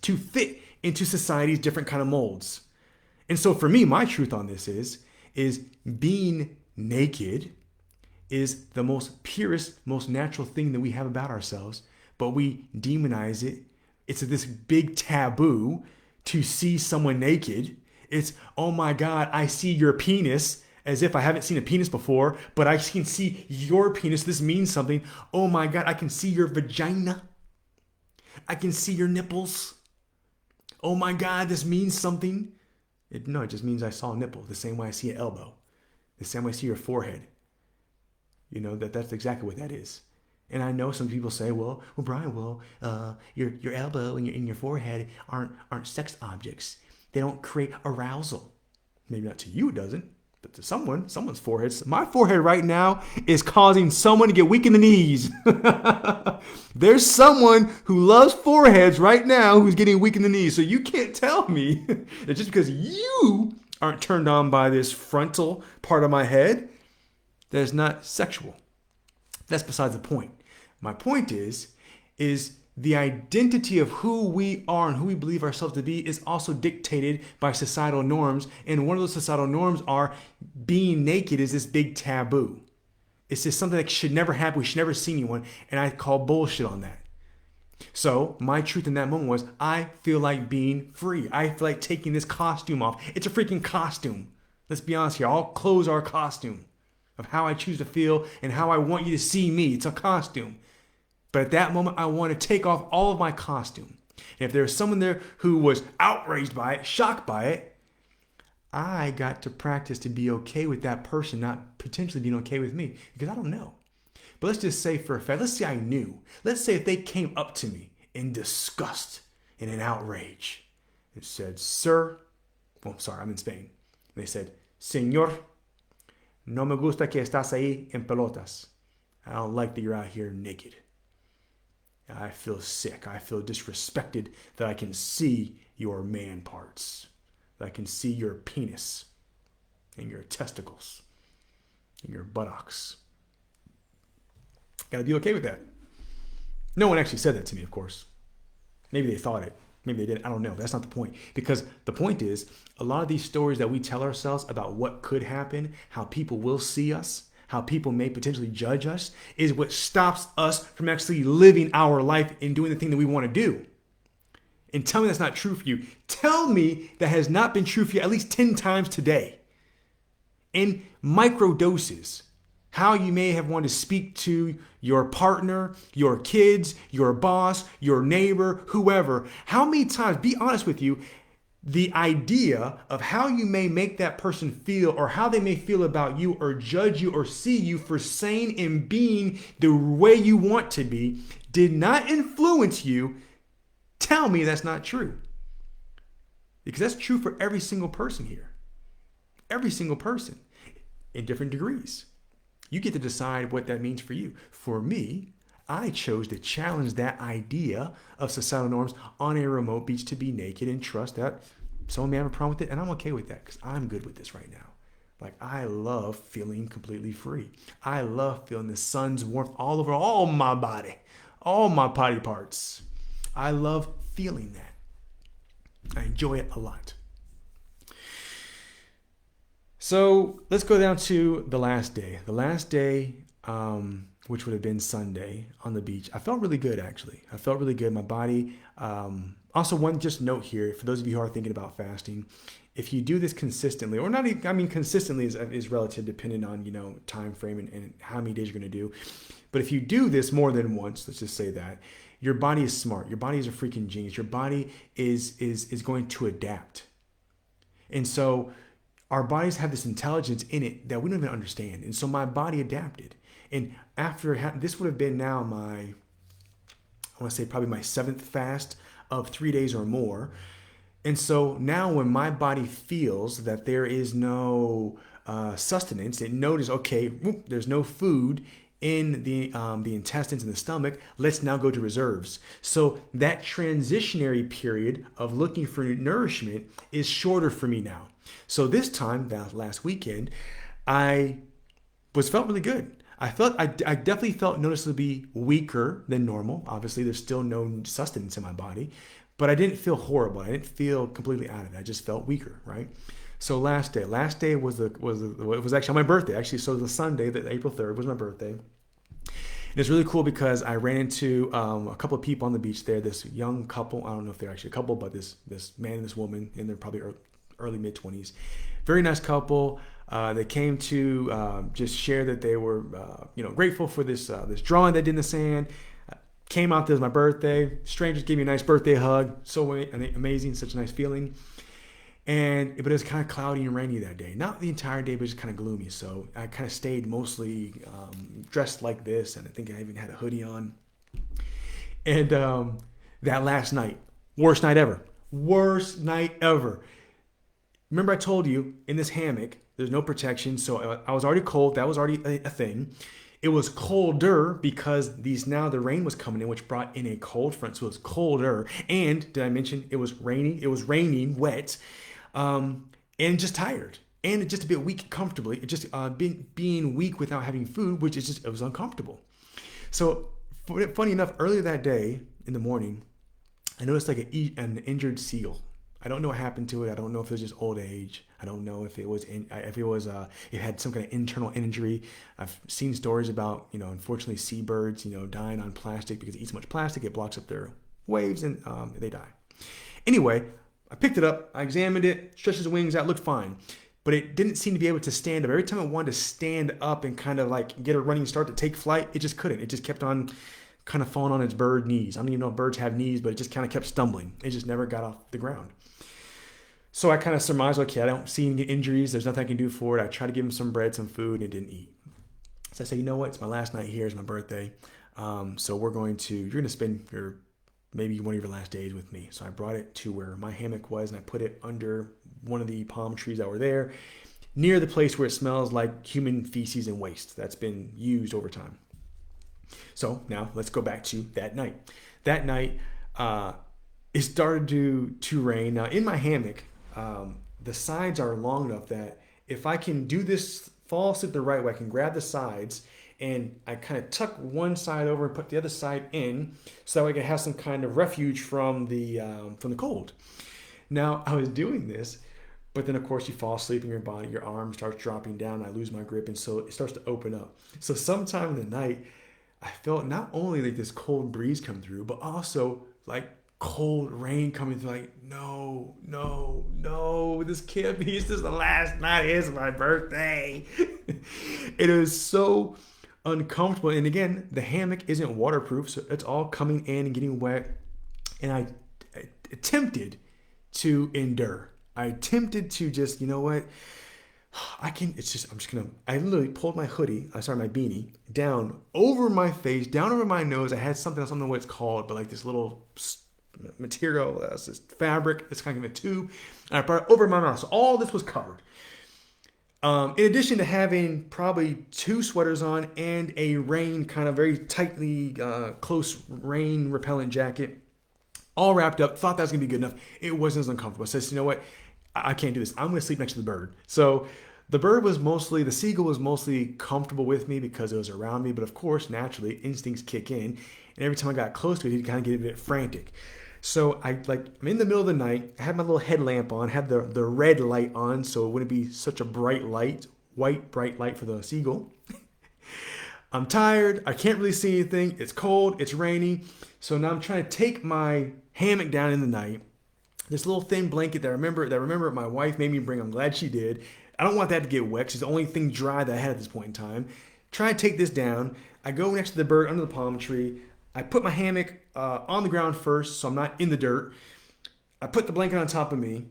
Speaker 1: to fit into society's different kind of molds. And so for me, my truth on this is being naked is the most purest, most natural thing that we have about ourselves, but we demonize it. It's this big taboo to see someone naked. It's, oh my God, I see your penis, as if I haven't seen a penis before, but I can see your penis. This means something. Oh my God, I can see your vagina. I can see your nipples. Oh my God, this means something. It just means I saw a nipple, the same way I see an elbow, the same way I see your forehead. That's exactly what that is. And I know some people say, well, Brian, your elbow and your forehead aren't sex objects. They don't create arousal. Maybe not to you, it doesn't, but to someone's forehead. My forehead right now is causing someone to get weak in the knees. There's someone who loves foreheads right now who's getting weak in the knees. So you can't tell me that just because you aren't turned on by this frontal part of my head, that is not sexual. That's besides the point. My point is the identity of who we are and who we believe ourselves to be is also dictated by societal norms. And one of those societal norms are being naked is this big taboo. It's just something that should never happen. We should never see anyone. And I call bullshit on that. So my truth in that moment was I feel like being free. I feel like taking this costume off. It's a freaking costume. Let's be honest here. All clothes are a costume of how I choose to feel and how I want you to see me. It's a costume. But at that moment, I want to take off all of my costume. And if there's someone there who was outraged by it, shocked by it, I got to practice to be okay with that person not potentially being okay with me, because I don't know. But let's just say for a fact, let's say I knew. Let's say if they came up to me in disgust and in outrage and said, sir, I'm in Spain. And they said, Señor, no me gusta que estás ahí en pelotas. I don't like that you're out here naked. I feel sick. I feel disrespected that I can see your man parts, that I can see your penis and your testicles and your buttocks. Got to be okay with that. No one actually said that to me, of course. Maybe they thought it. Maybe they didn't. I don't know. That's not the point. Because the point is, a lot of these stories that we tell ourselves about what could happen, how people will see us, how people may potentially judge us, is what stops us from actually living our life and doing the thing that we want to do. And tell me that's not true for you. Tell me that has not been true for you at least 10 times today. In micro doses. How you may have wanted to speak to your partner, your kids, your boss, your neighbor, whoever. How many times, be honest with you, the idea of how you may make that person feel or how they may feel about you or judge you or see you for saying and being the way you want to be did not influence you, tell me that's not true. Because that's true for every single person here. Every single person in different degrees. You get to decide what that means for you. For me, I chose to challenge that idea of societal norms on a remote beach to be naked and trust that someone may have a problem with it. And I'm okay with that because I'm good with this right now. Like, I love feeling completely free. I love feeling the sun's warmth all over all my body, all my body parts. I love feeling that. I enjoy it a lot. So let's go down to the last day. The last day, which would have been Sunday on the beach. I felt really good, actually. I felt really good. My body. Also, one just note here, for those of you who are thinking about fasting, if you do this consistently, or not, consistently is relative depending on, time frame and how many days you're going to do. But if you do this more than once, let's just say that, your body is smart. Your body is a freaking genius. Your body is going to adapt. And so our bodies have this intelligence in it that we don't even understand. And so my body adapted. And after, this would have been now I want to say probably my 7th fast of 3 days or more. And so now when my body feels that there is no sustenance, it notices, okay, there's no food in the intestines and the stomach, let's now go to reserves. So that transitionary period of looking for nourishment is shorter for me now. So this time, that last weekend, I felt really good. I definitely felt noticeably weaker than normal. Obviously, there's still no sustenance in my body, but I didn't feel horrible. I didn't feel completely out of it. I just felt weaker, right? So last day was it was actually on my birthday. Actually, so the Sunday, April 3rd was my birthday. And it's really cool because I ran into a couple of people on the beach there. This young couple, I don't know if they're actually a couple, but this man and this woman, and they're probably early mid-20s. Very nice couple. They came to just share that they were grateful for this drawing they did in the sand. Came out, this was my birthday. Strangers gave me a nice birthday hug. So amazing, such a nice feeling. But it was kind of cloudy and rainy that day. Not the entire day, but just kind of gloomy. So I kind of stayed mostly dressed like this, and I think I even had a hoodie on. And that last night, worst night ever. Worst night ever. Remember I told you in this hammock, there's no protection, so I was already cold. That was already a thing. It was colder because the rain was coming in, which brought in a cold front, so it was colder. And did I mention it was raining? It was raining, wet, and just tired, and just a bit weak comfortably. It just being weak without having food, which is just it was uncomfortable. So funny enough, earlier that day in the morning, I noticed like an injured seal. I don't know what happened to it. I don't know if it was just old age. I don't know if it had some kind of internal injury. I've seen stories about, unfortunately seabirds, dying on plastic because they eat so much plastic, it blocks up their waves and they die. Anyway, I picked it up, I examined it, stretched its wings out, looked fine. But it didn't seem to be able to stand up. Every time I wanted to stand up and kind of like get a running start to take flight, it just couldn't. It just kept on kind of falling on its bird knees. I don't even know if birds have knees, but it just kind of kept stumbling. It just never got off the ground. So I kind of surmised, okay, I don't see any injuries. There's nothing I can do for it. I tried to give him some bread, some food, and it didn't eat. So I said, you know what? It's my last night here. It's my birthday. So you're going to spend maybe one of your last days with me. So I brought it to where my hammock was, and I put it under one of the palm trees that were there, near the place where it smells like human feces and waste that's been used over time. So now let's go back to that night. That night, it started to rain. Now in my hammock, the sides are long enough that if I can do this, fall asleep the right way, I can grab the sides and I kind of tuck one side over and put the other side in, so that way I can have some kind of refuge from the cold. Now I was doing this, but then of course you fall asleep in your body, your arm starts dropping down, I lose my grip, and so it starts to open up. So sometime in the night, I felt not only like this cold breeze come through, but also like cold rain coming through. Like, no, this can't be. This is the last night. It's my birthday. It is so uncomfortable. And again, the hammock isn't waterproof, so it's all coming in and getting wet. And I attempted to endure. I attempted to just, you know what? I literally pulled my my beanie down over my face, down over my nose. I had something, I don't know what it's called, but like this little material, this fabric, it's kind of a tube, and I brought it over my mouth. So all this was covered. In addition to having probably 2 sweaters on and a rain, kind of very tightly close rain repellent jacket, all wrapped up, thought that was going to be good enough. It wasn't as uncomfortable. I said, you know what? I can't do this. I'm going to sleep next to the bird. So the seagull was mostly comfortable with me because it was around me. But of course, naturally, instincts kick in. And every time I got close to it, he'd kind of get a bit frantic. So I'm in the middle of the night. I had my little headlamp on, had the red light on, so it wouldn't be such a bright light, white bright light for the seagull. I'm tired. I can't really see anything. It's cold. It's rainy. So now I'm trying to take my hammock down in the night. This little thin blanket that I remember my wife made me bring. I'm glad she did. I don't want that to get wet. It's the only thing dry that I had at this point in time. Try to take this down. I go next to the bird under the palm tree. I put my hammock on the ground first, so I'm not in the dirt. I put the blanket on top of me.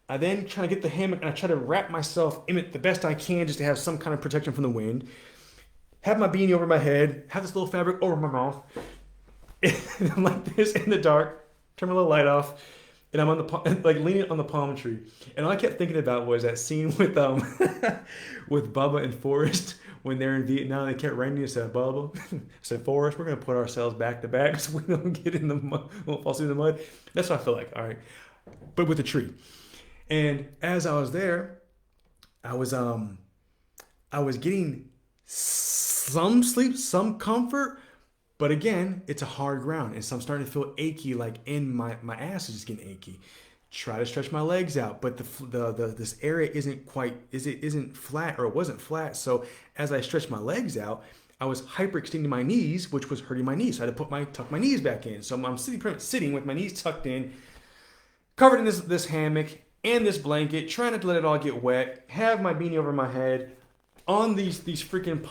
Speaker 1: I then try to get the hammock and I try to wrap myself in it the best I can just to have some kind of protection from the wind. Have my beanie over my head. Have this little fabric over my mouth. And I'm like this in the dark. Turn my little light off. And I'm on leaning on the palm tree. And all I kept thinking about was that scene with with Bubba and Forrest when they're in Vietnam. They kept writing us, Bubba, said, Forrest, we're going to put ourselves back to back so we don't get in the mud, won't fall through the mud. That's what I feel like. All right. But with a tree. And as I was there, I was getting some sleep, some comfort. But again, it's a hard ground, and so I'm starting to feel achy, like in my ass is just getting achy. Try to stretch my legs out, but this area isn't flat, or it wasn't flat. So as I stretched my legs out, I was hyperextending my knees, which was hurting my knees. So I had to tuck my knees back in. So I'm sitting with my knees tucked in, covered in this hammock and this blanket, trying not to let it all get wet. Have my beanie over my head, on these freaking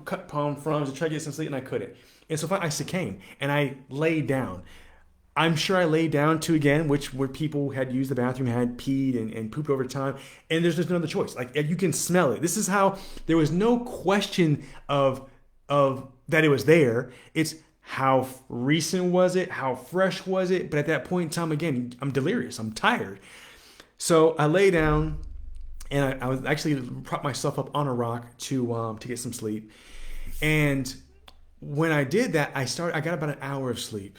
Speaker 1: cut palm fronds to try to get some sleep, and I couldn't. And so I succumbed and I laid down. I'm sure I laid down to again, which where people had used the bathroom, had peed and pooped over time, and there's just no other choice. Like you can smell it. This is how there was no question of that it was there. It's how recent was it? How fresh was it? But at that point in time, again, I'm delirious. I'm tired. So I lay down, and I was actually prop myself up on a rock to get some sleep. And when I did that, I got about an hour of sleep.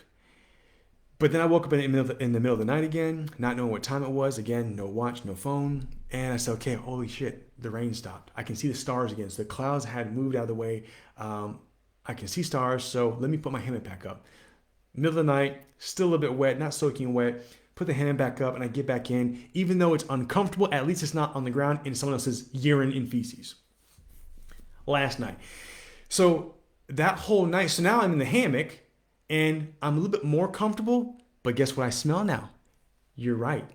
Speaker 1: But then I woke up in the middle of the night again, not knowing what time it was. Again, no watch, no phone. And I said, okay, holy shit, the rain stopped. I can see the stars again. So the clouds had moved out of the way. I can see stars, so let me put my hammock back up. Middle of the night, still a little bit wet, not soaking wet. Put the hammock back up and I get back in. Even though it's uncomfortable, at least it's not on the ground in someone else's urine and feces. Last night. So that whole night, so now I'm in the hammock, and I'm a little bit more comfortable, but guess what I smell now? You're right.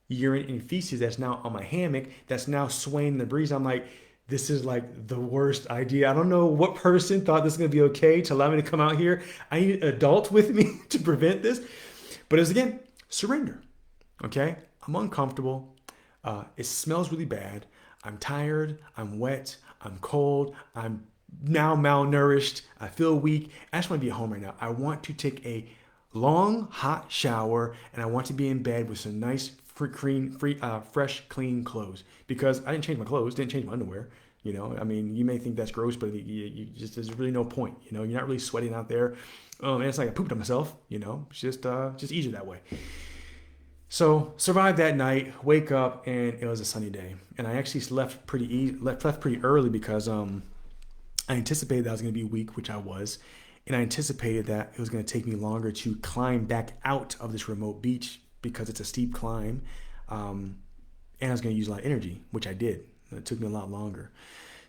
Speaker 1: Urine and feces that's now on my hammock, that's now swaying in the breeze. I'm like, this is like the worst idea. I don't know what person thought this was going to be okay to allow me to come out here. I need an adult with me to prevent this. But it's again, surrender. Okay? I'm uncomfortable. It smells really bad. I'm tired. I'm wet. I'm cold. I'm now malnourished. I feel weak. I just want to be at home right now. I want to take a long, hot shower, and I want to be in bed with some nice, fresh, clean clothes. Because I didn't change my clothes, didn't change my underwear. You know, I mean, you may think that's gross, but you just there's really no point. You know, you're not really sweating out there. Oh man, it's like I pooped on myself. You know, it's just easier that way. So survived that night. Wake up, and it was a sunny day. And I actually left pretty early because I anticipated that I was going to be weak, which I was. And I anticipated that it was going to take me longer to climb back out of this remote beach because it's a steep climb. And I was going to use a lot of energy, which I did. It took me a lot longer.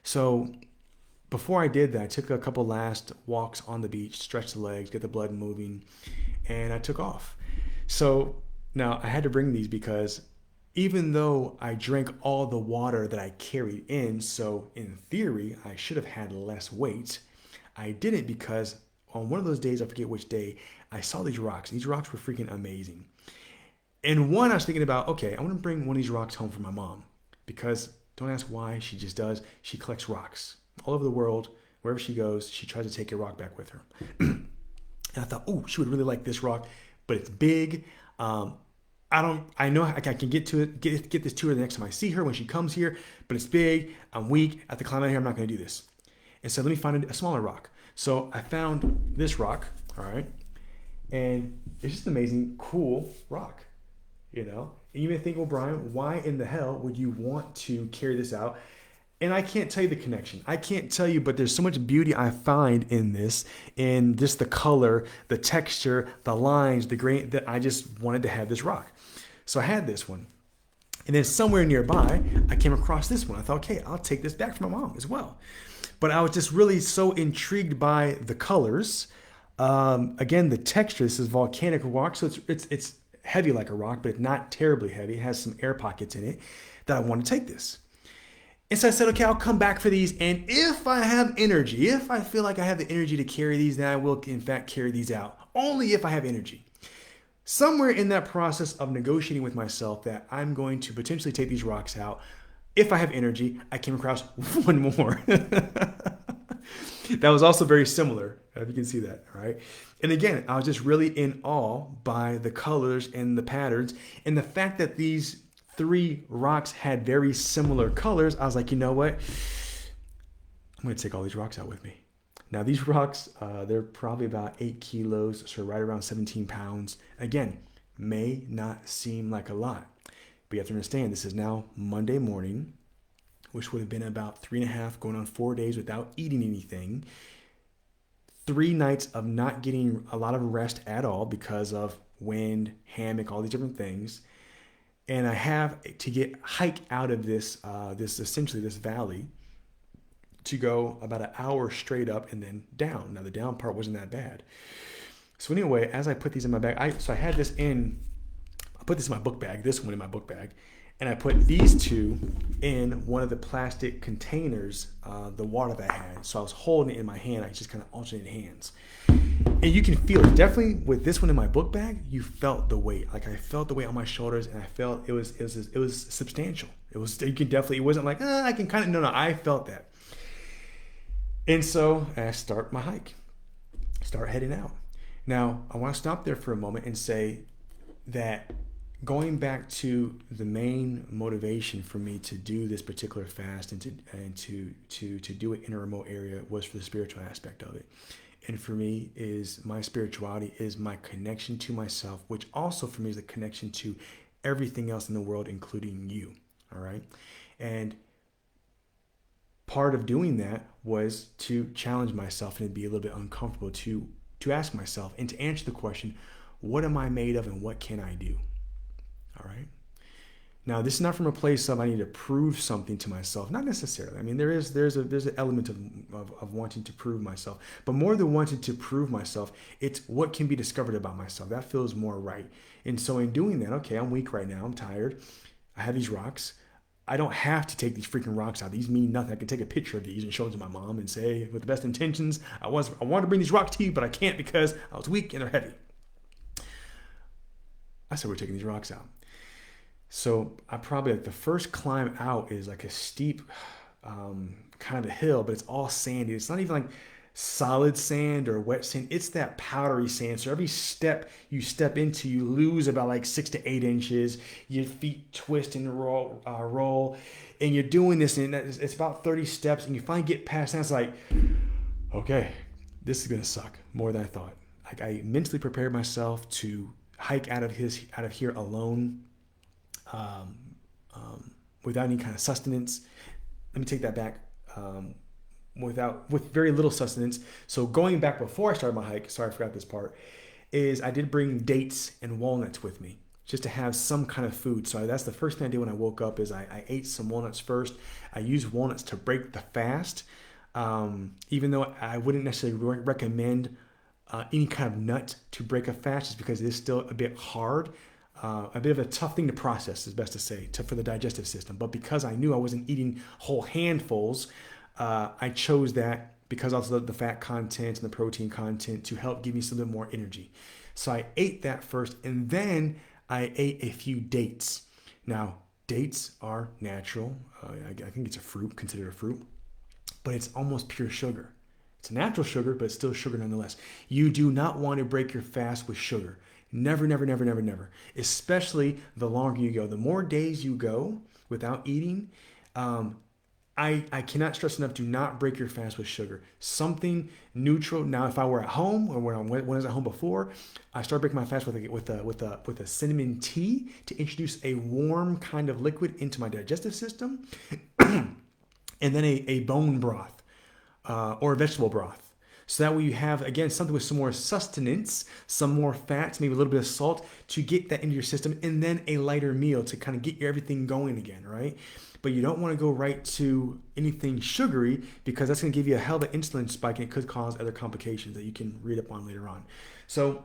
Speaker 1: So before I did that, I took a couple last walks on the beach, stretched the legs, get the blood moving, and I took off. So now I had to bring these because even though I drank all the water that I carried in, so in theory, I should have had less weight, I didn't because on one of those days, I forget which day, I saw these rocks. These rocks were freaking amazing. And one, I was thinking about, okay, I want to bring one of these rocks home for my mom because don't ask why, she just does. She collects rocks all over the world. Wherever she goes, she tries to take a rock back with her. And I thought, oh, she would really like this rock, but it's big. I know I can get to it, get this to her the next time I see her when she comes here, but it's big. I'm weak. At the climb out here, I'm not going to do this. And so let me find a smaller rock. So I found this rock, all right, and it's just an amazing, cool rock, you know. And you may think, well, Brian, why in the hell would you want to carry this out? And I can't tell you the connection. I can't tell you, but there's so much beauty I find in this, in just the color, the texture, the lines, the grain, that I just wanted to have this rock. So I had this one. And then somewhere nearby, I came across this one. I thought, okay, I'll take this back for my mom as well. But I was just really so intrigued by the colors. Again, the texture, this is volcanic rock, so it's heavy like a rock, but it's not terribly heavy. It has some air pockets in it that I want to take this. And so I said, okay, I'll come back for these. And if I have energy, if I feel like I have the energy to carry these, then I will, in fact, carry these out. Only if I have energy. Somewhere in that process of negotiating with myself that I'm going to potentially take these rocks out, if I have energy, I came across one more. That was also very similar, if you can see that, all right? And again, I was just really in awe by the colors and the patterns. And the fact that these three rocks had very similar colors, I was like, you know what? I'm going to take all these rocks out with me. Now, these rocks, they're probably about 8 kilos, so right around 17 pounds. Again, may not seem like a lot. But you have to understand, this is now Monday morning, which would have been about 3.5, going on 4 days without eating anything. 3 nights of not getting a lot of rest at all because of wind, hammock, all these different things. And I have to hike out of this valley to go about an hour straight up and then down. Now the down part wasn't that bad. So anyway, as I put these in my bag, I put this in my book bag, this one in my book bag, and I put these two in one of the plastic containers, the water that I had. So I was holding it in my hand. I just kind of alternated hands. And you can feel it. Definitely with this one in my book bag, you felt the weight. Like I felt the weight on my shoulders, and I felt it was substantial. It was, you can definitely, it wasn't like, I can kind of, no, I felt that. And so I start my hike, start heading out. Now, I want to stop there for a moment and say that going back to the main motivation for me to do this particular fast and to do it in a remote area was for the spiritual aspect of it. And for me is my spirituality is my connection to myself, which also for me is a connection to everything else in the world, including you. All right. And part of doing that was to challenge myself and to be a little bit uncomfortable to ask myself and to answer the question, what am I made of and what can I do? All right. Now, this is not from a place of I need to prove something to myself. Not necessarily. I mean, there's an element of wanting to prove myself. But more than wanting to prove myself, it's what can be discovered about myself. That feels more right. And so in doing that, okay, I'm weak right now. I'm tired. I have these rocks. I don't have to take these freaking rocks out. These mean nothing. I can take a picture of these and show them to my mom and say, with the best intentions, I wanted to bring these rocks to you, but I can't because I was weak and they're heavy. I said, we're taking these rocks out. So I probably, like the first climb out is like a steep kind of a hill, but it's all sandy. It's not even like solid sand or wet sand. It's that powdery sand. So every step you step into, you lose about like 6 to 8 inches. Your feet twist and roll, and you're doing this, and it's about 30 steps, and you finally get past that. It's like, okay, this is gonna suck more than I thought. Like I mentally prepared myself to hike out of here alone. Without any kind of sustenance. Let me take that back. With very little sustenance. So going back before I started my hike, sorry I forgot this part, is I did bring dates and walnuts with me just to have some kind of food. So that's the first thing I did when I woke up is I ate some walnuts first. I used walnuts to break the fast, even though I wouldn't necessarily recommend any kind of nut to break a fast just because it is still a bit hard. A bit of a tough thing to process is best to say for the digestive system. But because I knew I wasn't eating whole handfuls, I chose that because also the fat content and the protein content to help give me some bit more energy. So I ate that first, and then I ate a few dates. Now, dates are natural. I think it's a fruit, considered a fruit, but it's almost pure sugar. It's a natural sugar, but it's still sugar nonetheless. You do not want to break your fast with sugar. Never, never, never, never, never. Especially the longer you go. The more days you go without eating, I cannot stress enough, do not break your fast with sugar. Something neutral. Now, if I were at home or when I was at home before, I started breaking my fast with a cinnamon tea to introduce a warm kind of liquid into my digestive system, and then a bone broth or a vegetable broth. So that way you have, again, something with some more sustenance, some more fats, maybe a little bit of salt to get that into your system, and then a lighter meal to kind of get everything going again, right? But you don't want to go right to anything sugary because that's going to give you a hell of an insulin spike and it could cause other complications that you can read up on later on. So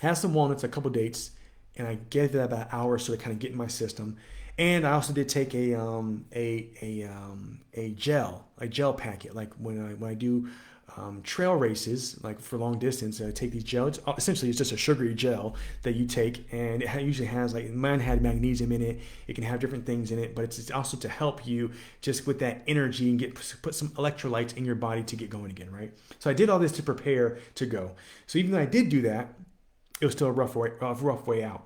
Speaker 1: have some walnuts, a couple dates, and I gave that about an hour so to kind of get in my system. And I also did take a gel packet, like when I do trail races, like for long distance, I take these gels. Essentially, it's just a sugary gel that you take, and it usually has, like mine had magnesium in it. It can have different things in it, but it's also to help you just with that energy and put some electrolytes in your body to get going again, right? So I did all this to prepare to go. So even though I did do that, it was still a rough way out.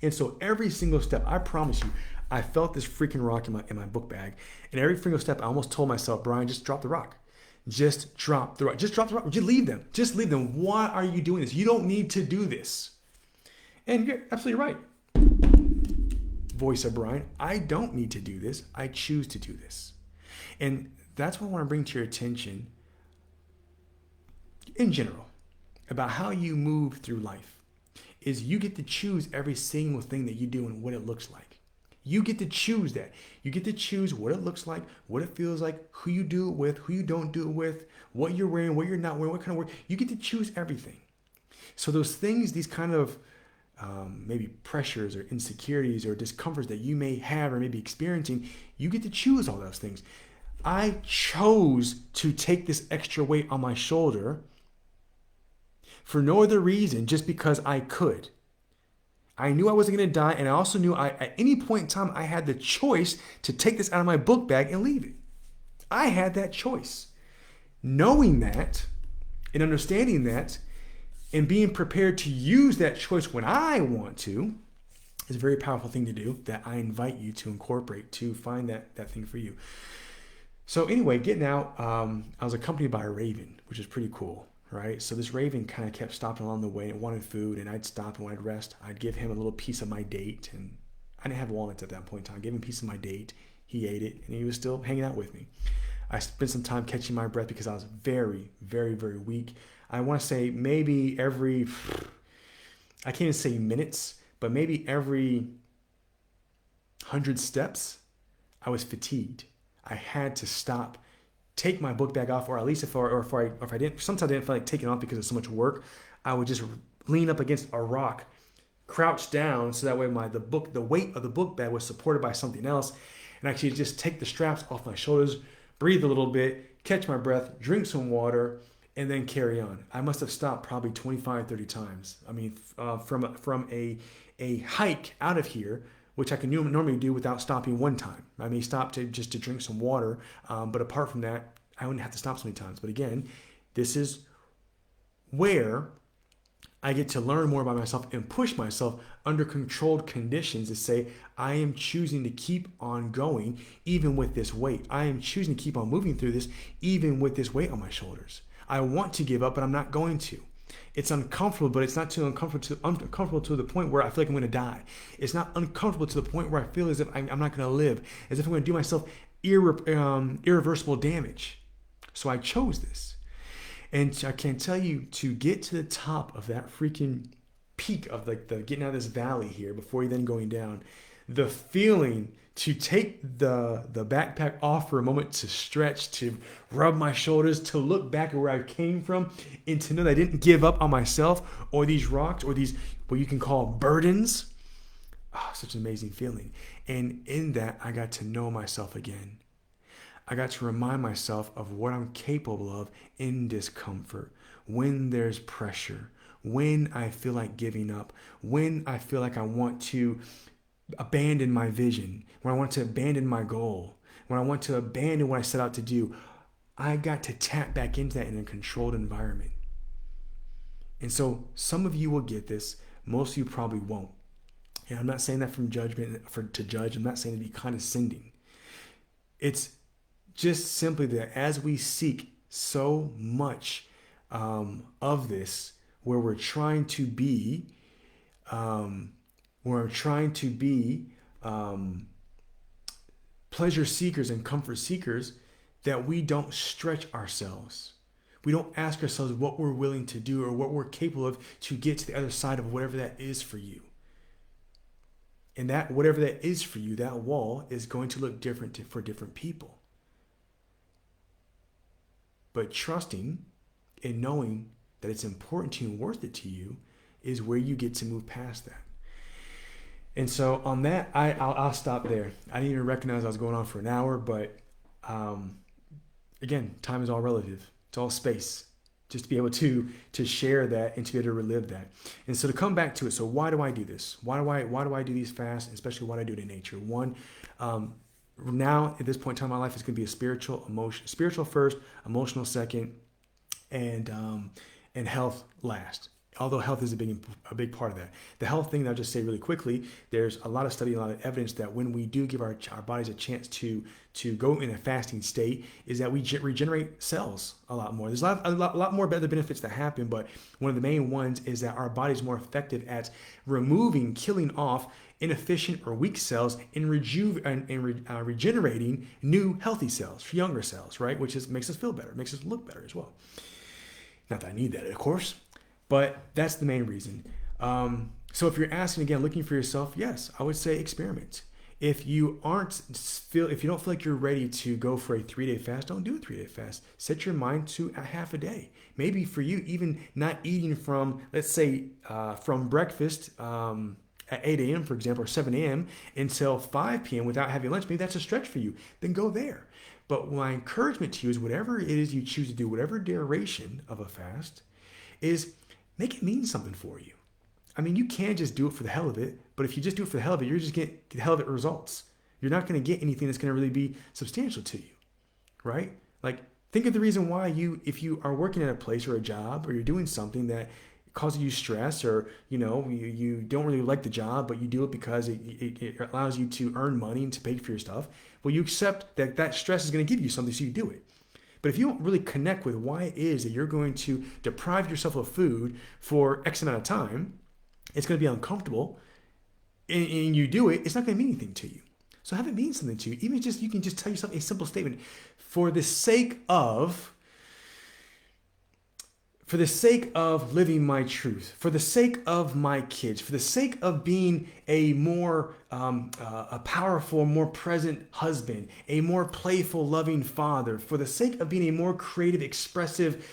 Speaker 1: And so every single step, I promise you, I felt this freaking rock in my book bag, and every single step, I almost told myself, Brian, just drop the rock. Just drop the rock. Just drop the rock. Just leave them. Just leave them. Why are you doing this? You don't need to do this. And you're absolutely right. Voice of Brian, I don't need to do this. I choose to do this. And that's what I want to bring to your attention in general about how you move through life is you get to choose every single thing that you do and what it looks like. You get to choose that. You get to choose what it looks like, what it feels like, who you do it with, who you don't do it with, what you're wearing, what you're not wearing, what kind of work. You get to choose everything. So those things, these kind of maybe pressures or insecurities or discomforts that you may have or may be experiencing, you get to choose all those things. I chose to take this extra weight on my shoulder for no other reason, just because I could. I knew I wasn't going to die, and I also knew at any point in time I had the choice to take this out of my book bag and leave it. I had that choice. Knowing that and understanding that and being prepared to use that choice when I want to is a very powerful thing to do that I invite you to incorporate, to find that thing for you. So anyway, getting out, I was accompanied by a raven, which is pretty cool, right? So this raven kind of kept stopping along the way and wanted food, and I'd stop, and when I'd rest, I'd give him a little piece of my date, and I didn't have walnuts at that point in time. I gave him a piece of my date. He ate it, and he was still hanging out with me. I spent some time catching my breath because I was very, very, very weak. I want to say maybe every, I can't even say minutes, but maybe every 100 steps, I was fatigued. I had to stop, take my book bag off, or at least if I didn't, sometimes I didn't feel like taking it off because of so much work. I would just lean up against a rock, crouch down, so that way the weight of the book bag was supported by something else, and actually just take the straps off my shoulders, breathe a little bit, catch my breath, drink some water, and then carry on. I must have stopped probably 25, 30 times. I mean, from a hike out of here, which I can normally do without stopping one time. I may stop to drink some water, but apart from that, I wouldn't have to stop so many times. But again, this is where I get to learn more about myself and push myself under controlled conditions to say, I am choosing to keep on going even with this weight. I am choosing to keep on moving through this even with this weight on my shoulders. I want to give up, but I'm not going to. It's uncomfortable, but it's not too uncomfortable to the point where I feel like I'm going to die. It's not uncomfortable to the point where I feel as if I'm not going to live, as if I'm going to do myself irreversible damage. So I chose this. And I can tell you, to get to the top of that freaking peak of the getting out of this valley here before you then going down, the feeling to take the backpack off for a moment, to stretch, to rub my shoulders, to look back at where I came from, and to know that I didn't give up on myself or these rocks or these what you can call burdens. Oh, such an amazing feeling. And in that, I got to know myself again. I got to remind myself of what I'm capable of in discomfort, when there's pressure, when I feel like giving up, when I feel like I want to abandon my vision, when I want to abandon my goal, when I want to abandon what I set out to do. I got to tap back into that in a controlled environment. And so some of you will get this, most of you probably won't. And I'm not saying that from judgment to judge. I'm not saying to be condescending. It's just simply that as we seek so much of this, where we're trying to be, pleasure seekers and comfort seekers, that we don't stretch ourselves. We don't ask ourselves what we're willing to do or what we're capable of to get to the other side of whatever that is for you. And that whatever that is for you, that wall is going to look different for different people. But trusting and knowing that it's important to you and worth it to you is where you get to move past that. And so on that, I'll stop there. I didn't even recognize I was going on for an hour, but again, time is all relative. It's all space. Just to be able to share that and to be able to relive that. And so to come back to it, so why do I do this? Why do I do these fasts, especially why do I do it in nature? One, now at this point in time in my life, it's going to be a spiritual first, emotional second, and health last. Although health is a big part of that. The health thing, I'll just say really quickly, there's a lot of study, a lot of evidence that when we do give our bodies a chance to go in a fasting state, is that we regenerate cells a lot more. There's a lot more other benefits that happen, but one of the main ones is that our body's more effective at killing off inefficient or weak cells and regenerating new healthy cells, younger cells, right? Which makes us feel better, makes us look better as well. Not that I need that, of course. But that's the main reason. So if you're asking again, looking for yourself, yes, I would say experiment. If you don't feel like you're ready to go for a 3-day fast, don't do a 3-day fast. Set your mind to a half a day. Maybe for you, even not eating from, let's say, from breakfast at 8 a.m., for example, or 7 a.m. until 5 p.m. without having lunch, maybe that's a stretch for you. Then go there. But my encouragement to you is whatever it is you choose to do, whatever duration of a fast, is make it mean something for you. I mean, you can't just do it for the hell of it, but if you just do it for the hell of it, you're just getting the hell of it results. You're not going to get anything that's going to really be substantial to you, right? Like, think of the reason why if you are working at a place or a job, or you're doing something that causes you stress, or you don't really like the job, but you do it because it allows you to earn money and to pay for your stuff. Well, you accept that stress is going to give you something, so you do it. But if you don't really connect with why it is that you're going to deprive yourself of food for X amount of time, it's going to be uncomfortable, and you do it, it's not going to mean anything to you. So have it mean something to you. Even just, you can just tell yourself a simple statement: for the sake of living my truth, for the sake of my kids, for the sake of being a more a powerful, more present husband, a more playful, loving father, for the sake of being a more creative, expressive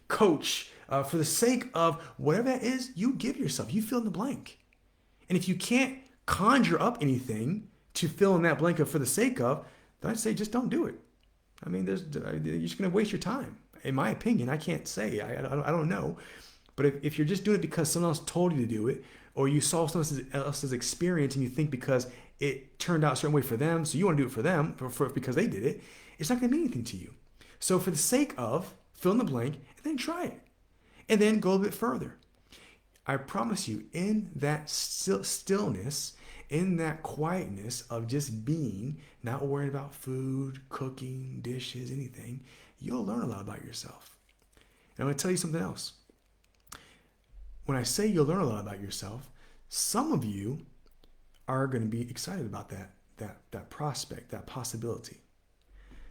Speaker 1: coach, for the sake of whatever that is, you give yourself, you fill in the blank. And if you can't conjure up anything to fill in that blank of for the sake of, then I'd say just don't do it. I mean, you're just going to waste your time. In my opinion, I can't say. I don't know. But if you're just doing it because someone else told you to do it, or you saw someone else's experience and you think because it turned out a certain way for them, so you want to do it for them because they did it, it's not going to mean anything to you. So for the sake of, fill in the blank, and then try it. And then go a bit further. I promise you, in that stillness, in that quietness of just being, not worrying about food, cooking, dishes, anything, you'll learn a lot about yourself. And I'm going to tell you something else. When I say you'll learn a lot about yourself, some of you are going to be excited about that prospect, that possibility.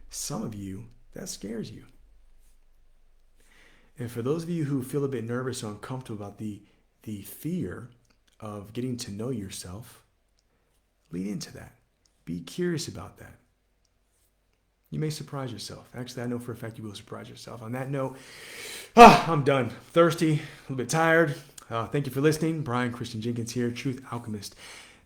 Speaker 1: Some of you, that scares you. And for those of you who feel a bit nervous or uncomfortable about the fear of getting to know yourself, lean into that. Be curious about that. You may surprise yourself. Actually, I know for a fact you will surprise yourself. On that note, I'm done. Thirsty, a little bit tired. Thank you for listening. Brian Christian Jenkins here, Truth Alchemist,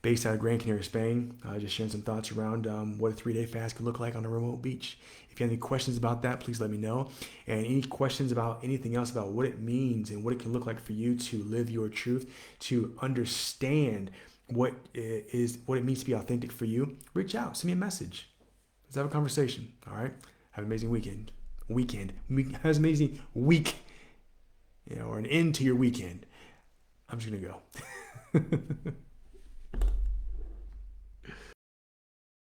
Speaker 1: based out of Gran, Canaria, Spain. Just sharing some thoughts around what a 3-day fast could look like on a remote beach. If you have any questions about that, please let me know. And any questions about anything else about what it means and what it can look like for you to live your truth, to understand what it means to be authentic for you, reach out. Send me a message. Let's have a conversation. All right. Have an amazing weekend. Have an amazing week. Or an end to your weekend. I'm just going to go.